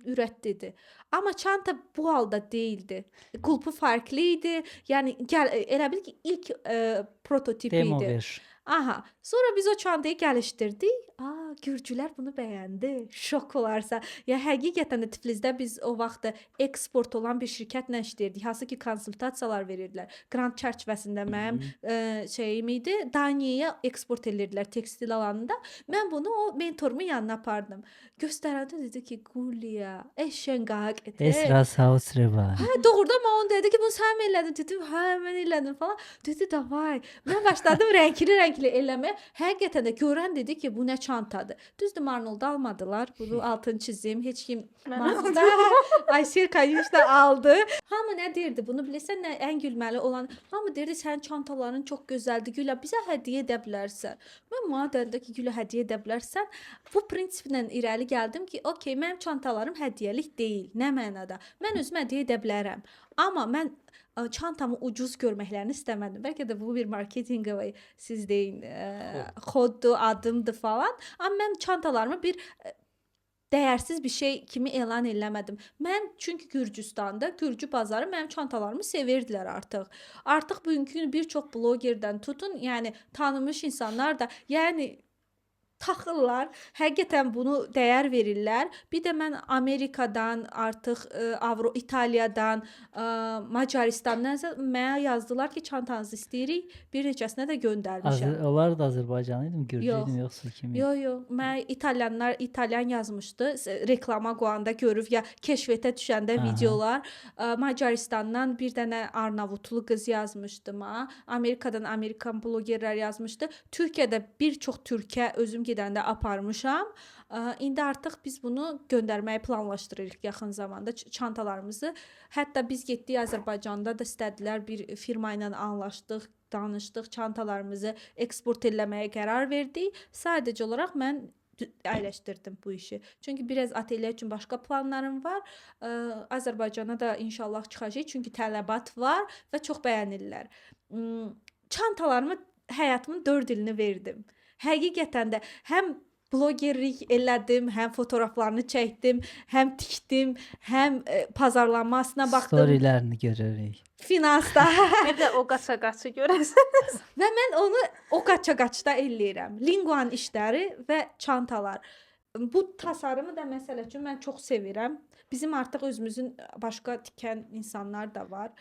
ürət dedi. Amma çanta bu halda değildi. Qulpu farklı idi. Yəni elə bil ki ilk prototipi demo idi. ver. Aha. Sonra biz o çantayı gəlişdirdik. Gürcülər bunu bəyəndi. Şok olarsa. Ya həqiqətən də Tiflisdə biz o vaxt eksport olan bir şirkətlə işləyirdik. Hansı ki konsultasiyalar verirdilər. Grant çərçivəsində mənim şeyim idi. Daniyaya eksport edirdilər tekstil alanında. Mən bunu o mentorumun yanına apardım. Göstərəndə dedi ki, Gulia, eşengaq et. Esra Sausreva. Doğrudan mən onu dedi ki, bunu sən mi elədin? Dedim, hə, mən elədim falan. Dedi, davay. Mən başladım rəngli eləməyə. Həqiqətən də görən dedi ki, bu nə çantadır. Düzdür, Marnolda almadılar. Bunu altını çizim. Heç kim Marnolda Aysel Kayışda aldı. Hamı nə deyirdi? Bunu bilirsən, nə ən gülməli olan? Hamı deyirdi, sənin çantaların çox gözəldir. Gülə, bizə hədiyyə edə bilərsən. Mən mənə deyəndə ki, Gülə hədiyyə edə bilərsən. Bu prinsiplə irəli gəldim ki, okey, mənim çantalarım hədiyyəlik deyil. Nə mənada? Mən özümə hədiyyə edə bilərəm. Amma mən çantamı ucuz görməklərini istəmədim. Bəlkə də bu bir marketinqi, siz deyin, xoddur, adımdır falan. Amma mən çantalarımı bir dəyərsiz bir şey kimi elan eləmədim. Mən çünki Gürcüstanda, Gürcü bazarı mənim çantalarımı sevirdilər artıq. Artıq bugünkü gün bir çox blogerdən tutun, yəni tanınmış insanlar da, yəni taxırlar, həqiqətən bunu dəyər verirlər. Bir də mən Amerikadan, artıq İtaliyadan, Macaristandan mənə yazdılar ki, çantanızı istəyirik. Bir neçəsinə də göndərmişəm. Onlar da Azərbaycanlı idi mi? Gürcü Yox. idi mi yoxsa kimi? Yox. Mən İtalyan yazmışdı. Reklama qoyanda görüb ya keşfətə düşəndə videolar. Macaristandan bir dənə Arnavutlu qız yazmışdı. Amerikadan Amerikan blogerlər yazmışdı. Türkiyədə bir çox türkə özüm gedəndə aparmışam. İndi artıq biz bunu göndərməyi planlaşdırırıq yaxın zamanda çantalarımızı. Hətta biz getdik Azərbaycanda da istədilər, bir firma ilə anlaşdıq, danışdıq, çantalarımızı eksport eləməyə qərar verdik. Sadəcə olaraq mən əyləşdirdim bu işi. Çünki biraz ateliyə üçün başqa planlarım var. Azərbaycana da inşallah çıxacaq, çünki tələbat var və çox bəyənirlər. Çantalarımı həyatımın 4 ilini verdim. Həqiqətən də həm blogerlik elədim, həm fotoğraflarını çəkdim, həm tikdim, həm pazarlanmasına baxdım. Storylərini görürük. Finansda. Bir də o qaça-qaçı görəsən. Və mən onu o qaça-qaçda eləyirəm. Linguan işləri və çantalar. Bu tasarımı da məsəl üçün mən çox sevirəm. Bizim artıq özümüzün başqa tikən insanlar da var.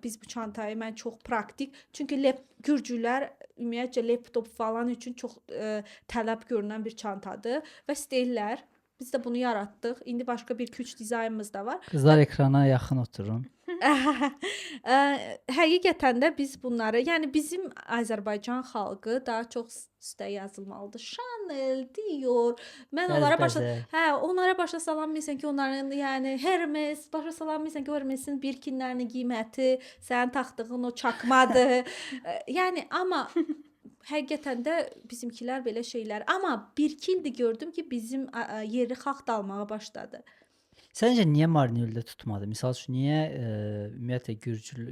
Biz bu çantayı mən çox praktik, çünki Gürcülər ümumiyyətcə laptop falan üçün çox tələb görünən bir çantadır və istəyirlər. Biz də bunu yaratdıq. İndi başqa bir 2-3 dizaynımız da var. Qızlar ekrana yaxın oturun. Həqiqətən də biz bunları, yəni bizim Azərbaycan xalqı daha çox üstə yazılmalıdır. Chanel, Dior. Mən onlara başa salamıysan ki, onların yəni Hermes, başa salamıysan ki, Hermesin birkinlərinin qiyməti, sənin taxdığın o çakmadır. Yəni amma həqiqətən də bizimkilər belə şeylər. Amma bir ildir gördüm ki, bizim yerli xalq da almağa başladı. Səncə niyə Marniyolda tutmadı? Misal üçün niyə ümumiyyətlə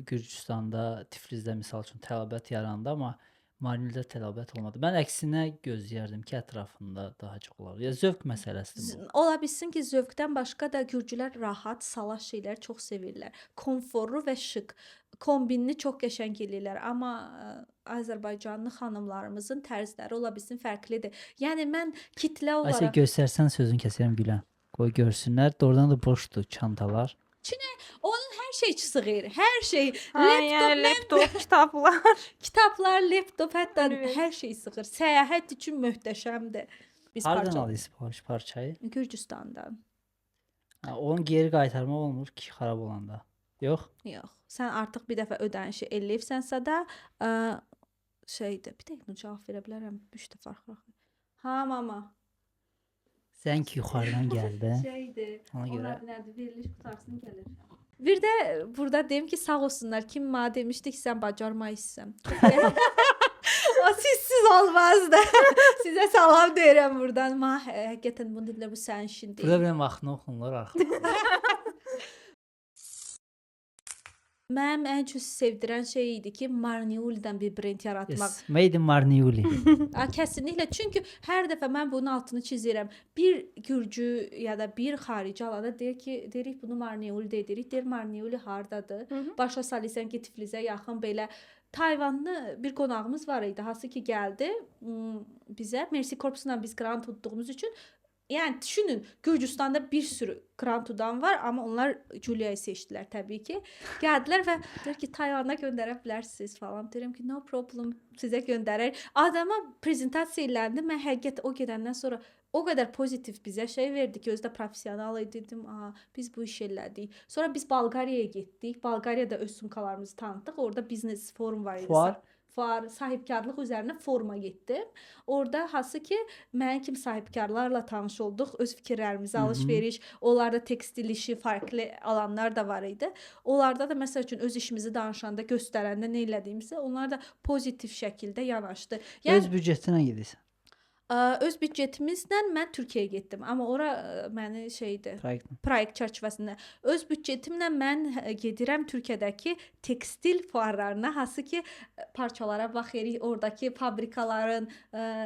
Gürcüstanda, Tiflisdə misal üçün tələbat yarandı, amma Marinildə tələbat olmadı. Mən əksinə gözləyərdim ki, ətrafında daha çox olar. Ya zövq məsələsidir bu. Ola bilsin ki, zövqdən başqa da gürcülər rahat, salaş şeylər çox sevirlər. Konforlu və şık. Kombinini çox qəşəng eləyirlər, amma Azərbaycanlı xanımlarımızın tərzləri ola bilsin fərqlidir. Yəni mən kitlə Aysə olaraq göstərsən sözün kəsərəm Gülən. Qoy görsünlər. Doğrudan da boşdur çantalar. onun hər şey sığır. Hər şey, Yəni laptop, kitablar. kitablar, laptop, hətta Evet. hər şey sığır. Səyahət üçün möhtəşəmdir. Biz Hardan parça alıyorsun parçayı? Gürcüstandan. Ha, onu geri qaytarmaq olmur ki, xarab olanda. Yox. Yox. Sən artıq bir dəfə ödənişi eləyibsənsə də şeydir. Bir dəqiqə cavab verə bilərəm. 3 dəfə fərq var. Ha, mama. Sən ki yuxarıdan gəldin. Şeydir. Ona görə Ola bilərdi, veriliş qutarsın gəlir. Bir də burada deyim ki, sağ olsunlar. Kim mənə demişdi ki, sən bacarmayırsan. O sizsiz olmazdı. Sizə salam deyirəm buradan. Mən həqiqətən bunu dedilər, bu sənin işin deyil. burada bir mahnı oxunur axı. Mənim ən çox sevdirən şey idi ki, Marniuli'dən bir brend yaratmaq. Yes. Made in Marniuli. Kəsinliklə. Çünki hər dəfə mən bunun altını çizirəm. Bir gürcü ya da bir xarici alanda deyir ki, deyirik bunu Marniuli deyirik. Deyir Marniuli hardadır? Başa salırsan ki, Tiflisə yaxın belə Tayvanlı bir qonağımız var idi. Hansı ki gəldi bizə Mercy Korpusla biz grant utduğumuz üçün. Yəni düşünün, Gürcüstanda bir sürü grant udan var, amma onlar Julia'yı seçdilər təbii ki. Gəldilər və deyir ki, Tayvana göndərə bilərsiniz falan. Deyirəm ki, no problem, sizə göndərək. Adama prezentasiya eləndi. Mən həqiqət o gedəndən sonra o qədər pozitiv bizə şey verdi ki, özü də professional idi. Dedim, biz bu iş elədik. Sonra biz Bolqariyaya getdik. Bolqariyada öz sumkalarımızı tanıtdıq. Orada biznes forum var idi. Fuar, sahibkarlıq üzərinə foruma getdim. Orada hansı ki, mən kimi sahibkarlarla tanış olduq, öz fikirlərimizi alış-veriş, onlarda tekstil işi, fərqli alanlar da var idi. Onlarda da məsəl üçün öz işimizi danışanda, göstərəndə nə elədiyimizə, onlar da pozitiv şəkildə yanaşdı. Öz büdcətinə gedirsən. Öz büdcətimizlə mən Türkiyəyə getdim, amma ora məni şeydir. Proyekt çərçivəsində öz büdcətimlə mən gedirəm Türkiyədəki tekstil fuarlarına, hansı ki parçalara baxırıq, oradakı fabrikaların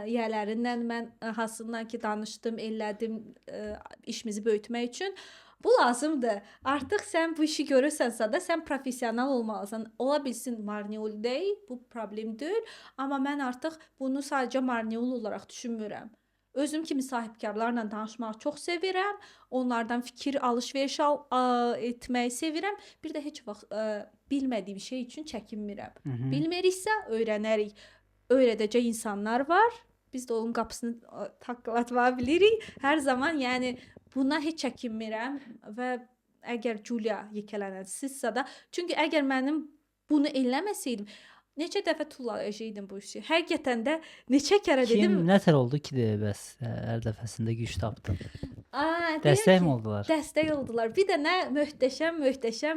yiyələrindən mən hansından ki danışdım, elədim işimizi böyütmək üçün. Bu lazımdır. Artıq sən bu işi görürsənsə də sən professional olmalısan. Ola bilsin Marniuli deyil, bu problem deyil, amma mən artıq bunu sadəcə Marniuli olaraq düşünmürəm. Özüm kimi sahibkarlarla danışmağı çox sevirəm. Onlardan fikir alış-veriş etməyi sevirəm. Bir də heç vaxt bilmədiyim şey üçün çəkinmirəm. Bilmiriksə öyrənərik. Öyrədəcək insanlar var. Biz də onun qapısını taqqılatmağa bilirik. Hər zaman, yəni buna heç çəkinmirəm və əgər Julia yekələnəsinizsə də, çünki əgər mənim bunu eləməsəydim, neçə dəfə tullayacaqdım bu işi. Həqiqətən də neçə kərə dedim. Kim nətər oldu ki, bəs hər dəfəsində güc tapdın? Dəstək mi oldular? Dəstək oldular. Bir dənə möhtəşəm,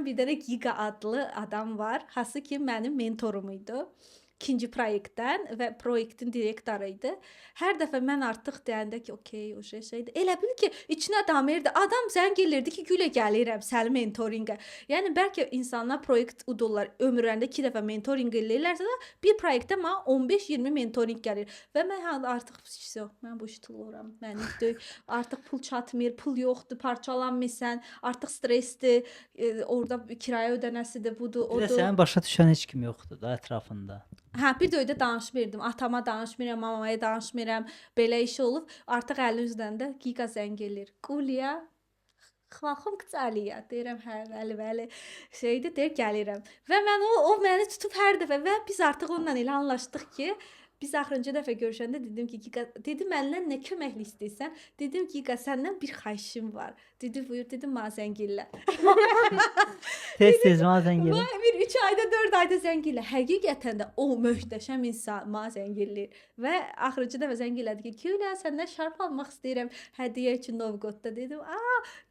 bir dənə Giga adlı adam var. Hansı ki mənim mentorum idi. İkinci proyektdən və proyektin direktoru idi. Hər dəfə mən artıq deyəndə ki, okey, o şeydir. Elə bil ki, içinə damirdi. Adam zəng elirdi ki, gülə gəlirəm sənin mentorinqə. Yəni bəlkə insanlar proyekt udurlar. Ömürlərində 2 dəfə mentorinq eləyirlərsə də bir proyektdə mənə 15-20 mentorinq gəlir. Və mən artıq mən bu işi tuluram. Mənlik artıq pul çatmır, pul yoxdur, parçalanmırsan, artıq stressdir. Orada kirayə ödənəsidir, budur, Bir də odur. sənin başa düşən heç kim yoxdur da ətrafında. Bir də öyle danışmırdım. Atama danışmıram, mamaya danışmıram. Belə iş olub. Artıq əlin üzərində Giga zəng elir. Quliya, xalqım qıcaliya. Deyirəm, hə, bəli. Şeydir, deyir, gəlirəm. Və mən o məni tutub hər dəfə və biz artıq onunla elə anlaşdıq ki, biz axırıncı dəfə görüşəndə dedim ki, Giga, dedim məndən nə köməklik istəyirsən? Dedim Giga, səndən bir xahişim var. Dedi, buyur, dedim, mənə zəng elə. Tez mənə zəng elə. Bir 3 ayda 4 ayda zəng elə. Həqiqətən də o möhtəşəm insan mənə zəng eləyir. Və axırıncı dəfə zəng elədi ki, Gülə, səndən şarf almaq istəyirəm hədiyyə üçün Novqodda. Dedim,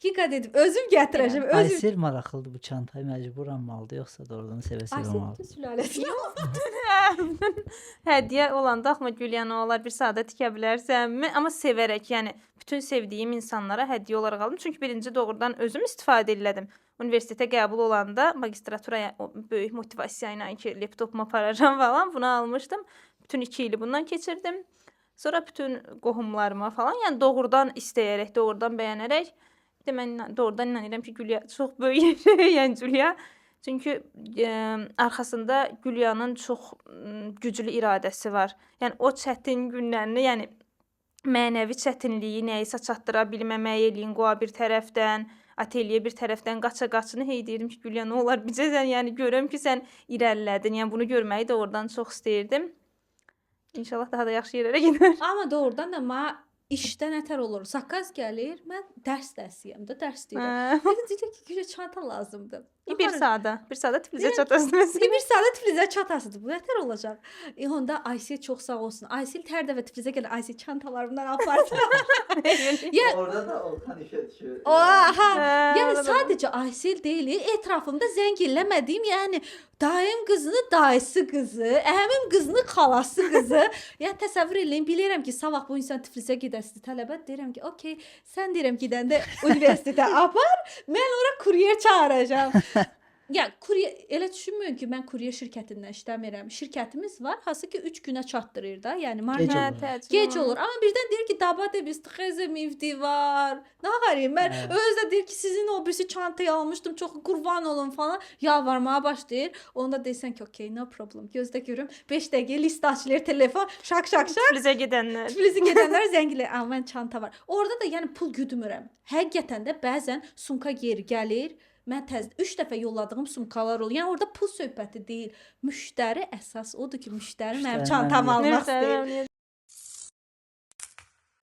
Giga dedim, özüm gətirəcəm, özüm. Aysel maraqlıdır bu çantayı məcburam aldı, yoxsa doğrudan sevə-sevə aldı. Aysel sülaləsi. Hədiyyə olanda axma Gülyanə olar bir saata tikə bilərsənmi? Amma sevərək, yəni bütün sevdiyim insanlara hədiyyə olaraq aldım. Çünki birinci doğrudan özüm istifadə elədim. Universitetə qəbul olanda magistraturaya böyük motivasiya ilə ki, laptopumu aparacam falan bunu almışdım. Bütün 2 ili bundan keçirdim. Sonra bütün qohumlarıma falan, yəni doğrudan istəyərək, doğrudan bəyənərək. Bir də mən doğrudan inanıram ki, Gülya çox böyük yəni Gülya. Çünki arxasında Gülyanın çox güclü iradəsi var. Yəni o çətin günlərini, yəni mənəvi çətinliyi, nəyisə çatdıra bilməməyi, linqua bir tərəfdən, ateliyə bir tərəfdən qaça-qaçını hey deyirdim ki, Gülya nə olar bizə sən, yəni görüm ki, sən irəlilədin. Yəni bunu görməyi doğrudan çox istəyirdim. İnşallah daha da yaxşı yerlərə gedər. Amma doğrudan da işdə nətər olur? Zakaz gəlir, mən dərsiyəm də, dərs deyirəm. Deyir ki, Gülya çanta lazımdır. Bir saata Tiflisə çatasınız. Bir saata Tiflisə çatasıdır. Bu nətər olacaq? Onda Aysel çox sağ olsun. Aysel hər dəfə Tiflisə gəlir, Aysel çantalarımdan aparsın. Orada da Olkan işə düşür. Yəni sadəcə Aysel deyil, ətrafımda zəng eləmədiyim, yəni dayım qızının dayısı qızı, əmim qızının xalası qızı. Yəni təsəvvür eləyin, bilirəm ki, sabah bu insan Tiflisə gedəsi tələbə, deyirəm ki, okey, sən deyirəm gedəndə universitetə apar, mən ora kuryer çağıracağam. Ya kuryer elə düşünməyin ki, mən kuryer şirkətindən işləmirəm. Şirkətimiz var, hansı ki 3 günə çatdırır da. Yəni gec olur. Amma birdən deyir ki, dabada biz xəzəmivdi var. Nə qarıyım mən özdə deyir ki, sizin o birisi çantayı almışdım, çox qurban olun falan. Yalvarmağa başlayır. Onda deyirsən ki, okey, no problem. Gözdə görüm. 5 dəqiqə list açılır telefon. Şak. Tiflisə gedənlər zəngilər. Amma mən çanta var. Orada da yəni pul güdmürəm. Həqiqətən də bəzən sumka geri gəlir. Mən 3 dəfə yolladığım sumkalar olur. Yəni orada pul söhbəti deyil. Müştəri əsas odur ki, müştəri mənim çantamı almaq istəyir.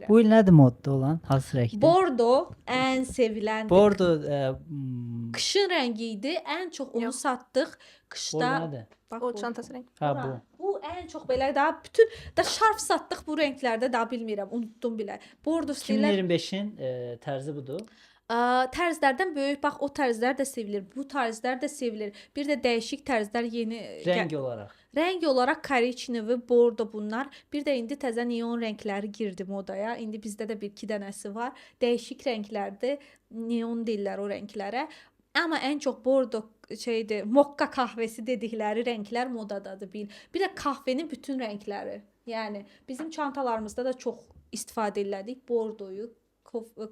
Bu il nədir modda olan? Hansı rəngdir? Bordo ən seviləndir. Bordo qışın rəngi idi. Ən çox onu satdıq. Qışda bax o çantası rəng. Bu ən çox belə daha bütün da şarf satdıq bu rənglərdə, daha bilmirəm, unutdum belə. Bordo stillər 2025-in tərzi budur. Tərzlərdən böyük, bax o tərzlər də sevilir. Bu tərzlər də sevilir. Bir də dəyişik tərzlər yeni rəng olaraq korичневый, bordo bunlar. Bir də indi təzə neon rəngləri girdi modaya. İndi bizdə də 1-2 dənəsi var. Dəyişik rənglərdir. Neon deyirlər o rənglərə. Amma ən çox bordo şeydir, mokka kahvesi dedikləri rənglər modadadır. Bir də kahvenin bütün rəngləri. Yəni bizim çantalarımızda da çox istifadə elədik bordoyu,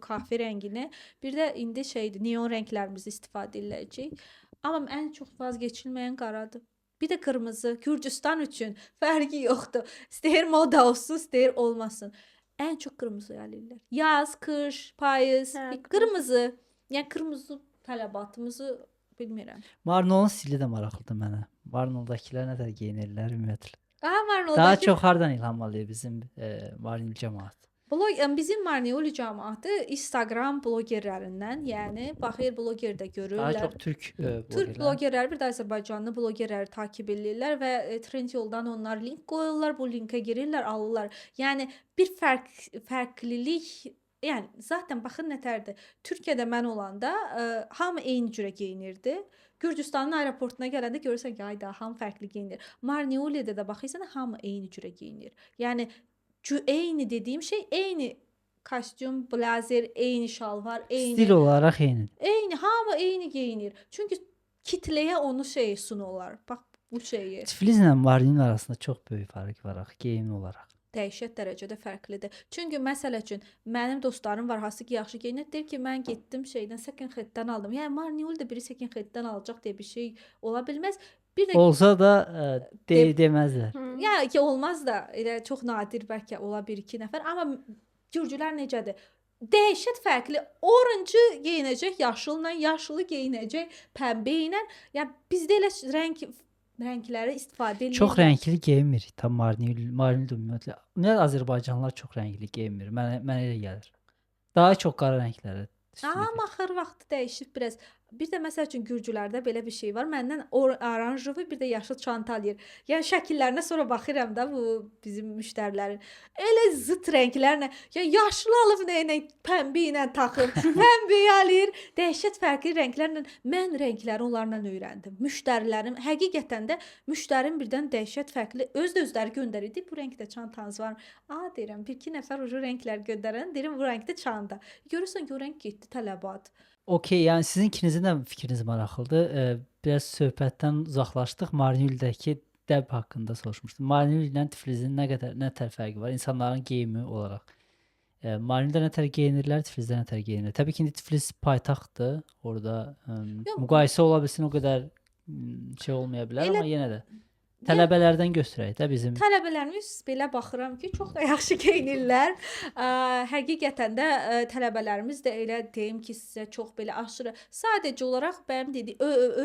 kahve rəngini. Bir də indi şeydir, neon rənglərimizi istifadə edəcəyik. Amma ən çox vazgeçilməyən qaradır. Bir də qırmızı. Gürcüstan üçün fərqi yoxdur. İstəyir moda olsun, istəyir olmasın. Ən çox qırmızı alırlar. Yaz, qış, payız, qırmızı. Yəni qırmızı tələbatımızı bilmirəm. Marnolun stili də maraqlıdır mənə. Marnoldakılar nətər geyinirlər ümumiyyətlə. Daha çox hardan ilham alıyor bizim Marnol cəmaəti? Bizim Marnioli cəmaəti Instagram blogerlərindən, yəni baxır blogerdə görürlər. Daha çox Türk blogerləri, bir də Azərbaycanlı blogerləri takib edirlər və Trendyoldan onlar link qoyurlar, bu linkə girirlər, alırlar. Yəni bir fərqlilik, yəni zaten baxın nətərdir. Türkiyədə mən olanda hamı eyni cürə geyinirdi. Gürcüstanın aeroportuna gələndə görürsən ki, ayda hamı fərqli geyinir. Marniolidə də baxırsan hamı eyni cürə geyinir. Yəni eyni dediyim şey eyni kostyum, blazer, eyni şalvar, eyni stil olaraq eyni. Eyni, hamı eyni geyinir. Çünki kitləyə onu sunurlar. Bax bu şeyi. Tiflislə Marnolun arasında çox böyük fərq var axı geyim olaraq. Dəhşət dərəcədə fərqlidir. Çünki məsəl üçün mənim dostlarım var, hansı ki yaxşı geyinir, deyir ki, mən getdim şeydən second hand-dən aldım. Yəni Marniol da biri second hand-dən alacaq deyə bir şey ola bilməz. Olsa da deməzlər. Ya ki olmaz da, elə çox nadir bəlkə ola 1-2 nəfər, amma gürcülər necədir? Dəhşət fərqli. Orange geyinəcək yaşılla, yaşılı geyinəcək pəmbə ilə. Yəni bizdə elə rəngləri istifadə edirlər. Çox rəngli geyinmir. Tam Marnol ümumiyyətlə. Nə Azərbaycanlılar çox rəngli geyinmir. Mənə elə gəlir. Daha çox qara rəngləri. Amma axır vaxtı dəyişib biraz. Bir də məsəl üçün gürcülərdə belə bir şey var. Məndən oranjovu, bir də yaşıl çanta alır. Yəni şəkillərinə sonra baxıram da bu bizim müştərilərin. Elə zıt rənglərlə, ya yaşlı alıb nə pəmbə ilə taxır, pəmbə alır. Dəhşət fərqli rənglərlə mən rəngləri onlarla öyrəndim. Müştərilərim həqiqətən də müştərim birdən dəhşət fərqli özləri göndərirdi. Bu rəngdə çantanız var. Deyirəm, 1-2 nəfər o rənglər göndərən, deyirəm bu rəngdə çanta. Görürsən ki, o rəng getdi tələbat. Okey, yəni sizin ikinizin də fikriniz maraqlıdır. Biraz söhbətdən uzaqlaşdıq. Marnol'dakı dəb haqqında soruşmuşdum. Marinli ilə Tiflisin nə tər fərqi var? İnsanların geyimi olaraq. Marinlidə nə tər geyinirlər, Tiflisdə nə tər geyinirlər? Təbii ki, indi Tiflis paytaxtdır. Orada Yox, müqayisə ola bilsin, o qədər şey olmaya bilər, Elə- amma yenə də tələbələrdən göstərək də bizim. Tələbələrimiz belə baxıram ki, çox da yaxşı geyinirlər. Həqiqətən də tələbələrimiz də elə deyim ki, sizə çox belə aşırı sadəcə olaraq mənim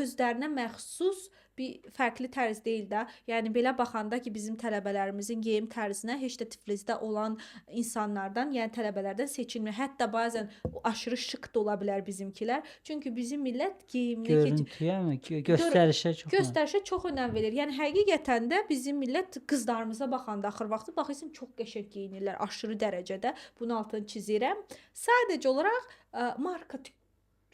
özlərinə məxsus bir fərqli tərz deyil də. Yəni belə baxanda ki, bizim tələbələrimizin geyim tərzinə heç də Tiflisdə olan insanlardan, yəni tələbələrdən seçilmir. Hətta bəzən aşırı şık da ola bilər bizimkilər. Çünki bizim millət geyimli Görüntüyə mi? Göstərişə çox. göstərişə çox önəm verir. Yəni həqiqətən də bizim millət qızlarımıza baxanda axır vaxtı baxırsan çox qəşəng geyinirlər aşırı dərəcədə. Bunun altını çizirəm. Sadəcə olaraq marka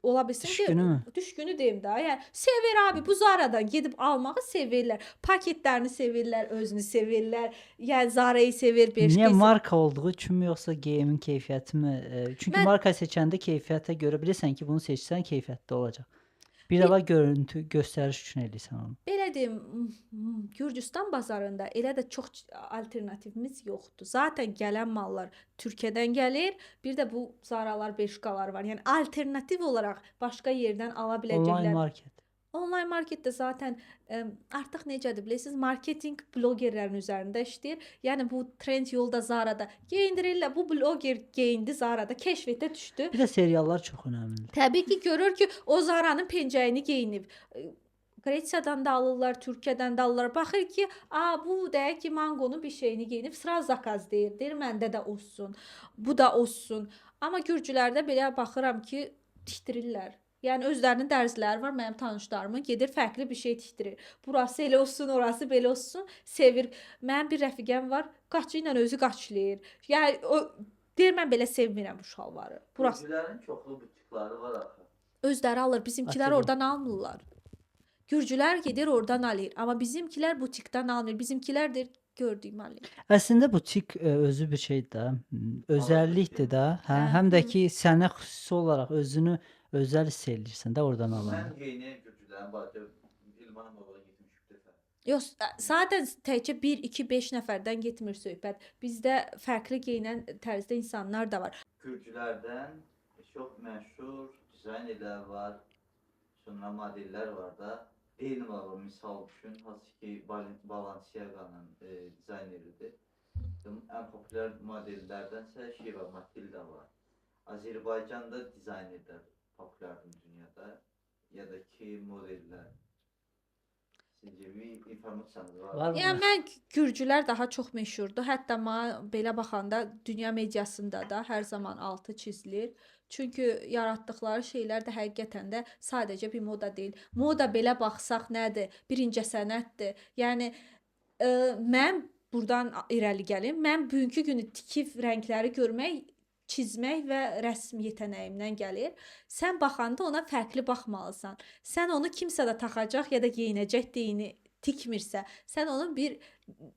ola bilsin ki, Düşkünü mü? düşkünü deyim də. Yəni sevir abi bu Zara'dan gedib almağı sevirlər. Paketlərini sevirlər, özünü sevirlər. Yəni Zara'yı sevir, Niyə Bershka. marka olduğu üçünmü yoxsa geyimin keyfiyyəti mi? Çünki Mən- marka seçəndə keyfiyyətə görə bilirsən ki, bunu seçsən keyfiyyətli olacaq. Bir də var görüntü, göstəriş üçün eləyirsən onu. Belə deyim, Gürcüstan bazarında elə də çox alternativimiz yoxdur. Zaten gələn mallar Türkiyədən gəlir. Bir də bu Zara'lar, Bershkalar var. Yəni alternativ olaraq başqa yerdən ala Online biləcəklər. market. Online marketdə zaten artıq necədir bilirsiniz, marketinq blogerlərin üzərində işləyir. Yəni bu trend yolda Zara'da geyindirirlər. Bu bloger geyindi Zara'da, keşfətə düşdü. Bir də seriallar çox önəmlidir. Təbii ki, görür ki, o Zara'nın pencəyini geyinib. Qretsiyadan da alırlar, Türkiyədən də alırlar. Baxır ki, bu deyək ki, Mangonun bir şeyini geyinib, sıra zakaz deyir. Deyir, məndə də olsun. Bu da olsun. Amma Gürcülərdə belə baxıram ki, tikdirirlər. Yəni özlərinin dərzləri var, mənim tanışlarımın gedir fərqli bir şey tikdirir. Burası elə olsun, orası belə olsun, sevir. Mənim bir rəfiqəm var, qaçı ilə özü qaçlayır. Yəni o deyir mən belə sevmirəm bu şalvarı. Burası Gürcülərin çoxlu butikləri var axı. özləri alır, bizimkilər Atilla. oradan almırlar. Gürcülər gedir oradan alır, amma bizimkilər butikdən almır. Bizimkilər deyir gördüyüm alır. Əslində butik özü bir şeydir də, özəllikdir də. Həm də ki sənə xüsusi olaraq özünü özəl hiss edirsən də oradan alan. Mən geyinəyim Gürcülərin bacı İlman Baba getmiş bir dəfə. Yox, zaten təkcə 1, 2, 5 nəfərdən getmir söhbət. Bizdə fərqli geyinən tərzdə insanlar da var. Gürcülərdən çox məşhur dizaynerlər var. Sonra modellər var da. Eyni var, misal üçün, hansı ki Balenciaga'nın dizayneridir. Ən populyar modellərdənsə şey var, Matilda var. Azərbaycanda dizaynerlər populyardır dünyada ya da ki modellər. Sizcə bir informasiyanız var? Var mı? Yəni mən Gürcülər daha çox məşhurdur. Hətta belə baxanda dünya mediasında da hər zaman altı çizilir. Çünki yaratdıqları şeylər də həqiqətən də sadəcə bir moda deyil. Moda belə baxsaq nədir? Bir incəsənətdir. Yəni mən burdan irəli gəlim. Mən bugünkü günü tikib rəngləri görmək, çizmək və rəsm yetənəyimdən gəlir. Sən baxanda ona fərqli baxmalısan. Sən onu kimsə də taxacaq ya da geyinəcək deyini tikmirsə, sən onun bir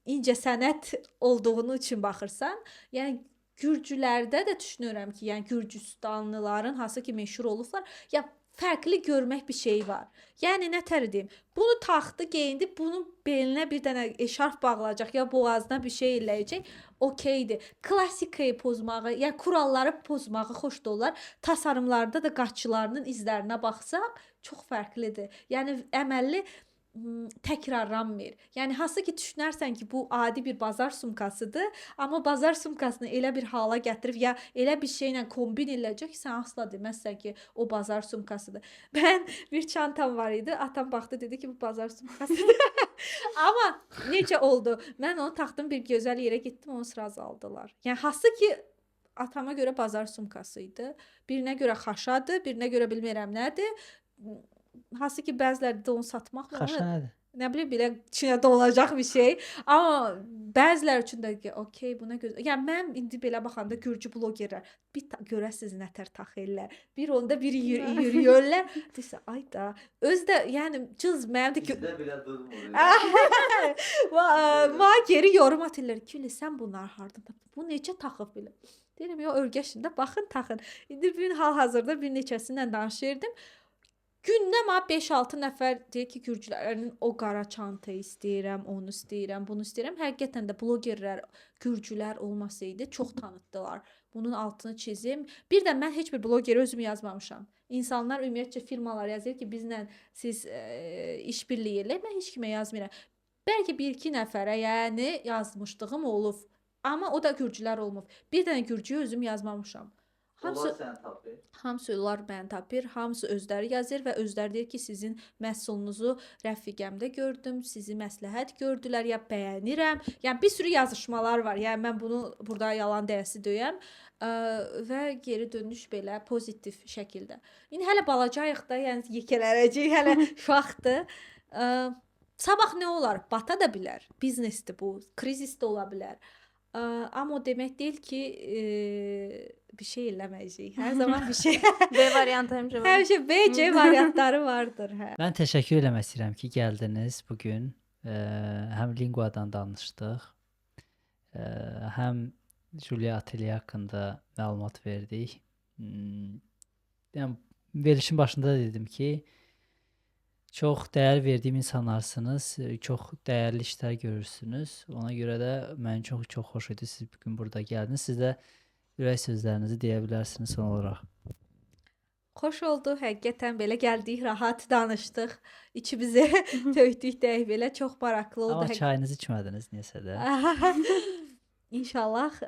incəsənət olduğunu üçün baxırsan. Yəni Gürcülərdə də düşünürəm ki, yəni Gürcüstanlıların hansı ki məşhur olublar, ya fərqli görmək bir şey var. Yəni nətər deyim? Bunu taxdı, geyindi, bunun belinə bir dənə eşarf bağlayacaq ya boğazına bir şey eləyəcək. Okeydir. Klassikayı pozmağı, yəni kuralları pozmağı xoş da olar. Tasarımlarda da qaççılarının izlərinə baxsaq çox fərqlidir. Yəni əməlli təkrarlanmır. Yəni hansı ki düşünərsən ki, bu adi bir bazar sumkasıdır, amma bazar sumkasını elə bir hala gətirib ya elə bir şeylə kombin ediləcək ki, sən asla deməzsən ki, o bazar sumkasıdır. Mən bir çantam var idi, atam baxdı dedi ki, bu bazar sumkasıdır. Amma necə oldu? Mən onu taxdım bir gözəl yerə getdim, onu sıraz aldılar. Yəni hansı ki atama görə bazar sumkası idi, birinə görə xaşadır, birinə görə bilmirəm nədir. Hansı ki bəziləri də onu satmaq Xaşa nədir? nə bilim belə içinə dolacaq bir şey. Amma bəzilər üçün də ki, okey, buna gözəl. Yəni mən indi belə baxanda Gürcü blogerlər bir görəsiz nətər taxırlar. Bir onda biri yürüyürlər. Desə, ay da, öz də yəni cız mənim də Bizdə belə durmur. Mənə geri yorum atırlar ki, sən bunları hardan tapdın? Bu necə taxıb belə? Deyirəm, yo, örgəşində baxın, taxın. İndi bir hal-hazırda bir neçəsindən danışırdım. Gündə mənə 5-6 nəfər deyir ki, gürcülərin o qara çanta istəyirəm, onu istəyirəm, bunu istəyirəm. Həqiqətən də blogerlər gürcülər olmasaydı çox tanıtdılar. Bunun altını çizim. Bir də mən heç bir blogeri özüm yazmamışam. İnsanlar ümumiyyətcə firmalar yazır ki, bizlə siz işbirliyi elə. Mən heç kimə yazmıram. Bəlkə 1-2 nəfərə, yəni yazmışdığım olub. Amma o da gürcülər olmub. Bir dənə gürcüyü özüm yazmamışam. Onlar səni tapır. Hamısı onlar məni tapır, hamısı özləri yazır və özləri deyir ki, sizin məhsulunuzu rəfiqəmdə gördüm, sizi məsləhət gördülər, ya bəyənirəm. Yəni bir sürü yazışmalar var. Yəni mən bunu burada yalan deyəsi deyəm və geri dönüş belə pozitiv şəkildə. İndi hələ balacayıq da, yəni yekələrəcək, hələ uşaqdır. Sabah nə olar? Bata da bilər. Biznesdir bu, krizis də ola bilər. Amma o demək deyil ki, bir şey eləməyəcəyik. Hər zaman bir şey. B variantı həmişə var. Həmişə B, C variantları vardır. Hə. Mən təşəkkür eləmək istəyirəm ki, gəldiniz bu gün. Həm linguadan danışdıq, həm Julia Atelier haqqında məlumat verdik. Yəni verilişin başında dedim ki, çox dəyər verdiyim insanlarsınız, çox dəyərli işlər görürsünüz. Ona görə də mənim çox xoş idi siz bu gün burada gəldiniz. Siz də ürək sözlərinizi deyə bilərsiniz son olaraq. Xoş oldu. Həqiqətən belə gəldik, rahat danışdıq. İçimizi töydük deyək belə. Çox maraqlı oldu. Amma çayınızı içmədiniz niyəsə də. İnşallah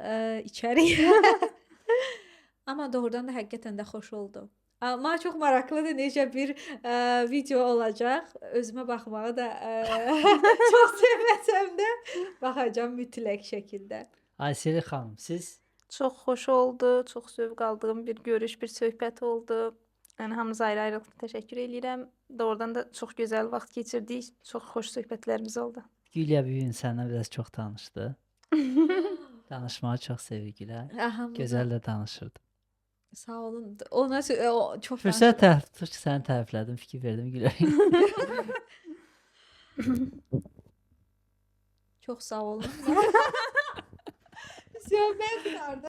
içərik. Amma doğrudan da həqiqətən də xoş oldu. Amma çox maraqlıdır necə bir video olacaq. Özümə baxmağı da çox sevməsəm də baxacağam mütləq şəkildə. Aysel xanım, siz? Çox xoş oldu, çox zövq aldığım bir görüş, bir söhbət oldu. Yəni hamımıza ayrı-ayrı təşəkkür edirəm. Doğrudan da çox gözəl vaxt keçirdik. Çox xoş söhbətlərimiz oldu. Gülya bugün səndən biraz çox danışdı. Danışmağı çox sevir Gülə. Gözəl də danışırdı. Sağ olun. Ona çox Fürsət tutub ki, səni təriflədim, fikir verdim Gülə. Çox sağ olun. Söhbət qurtardı.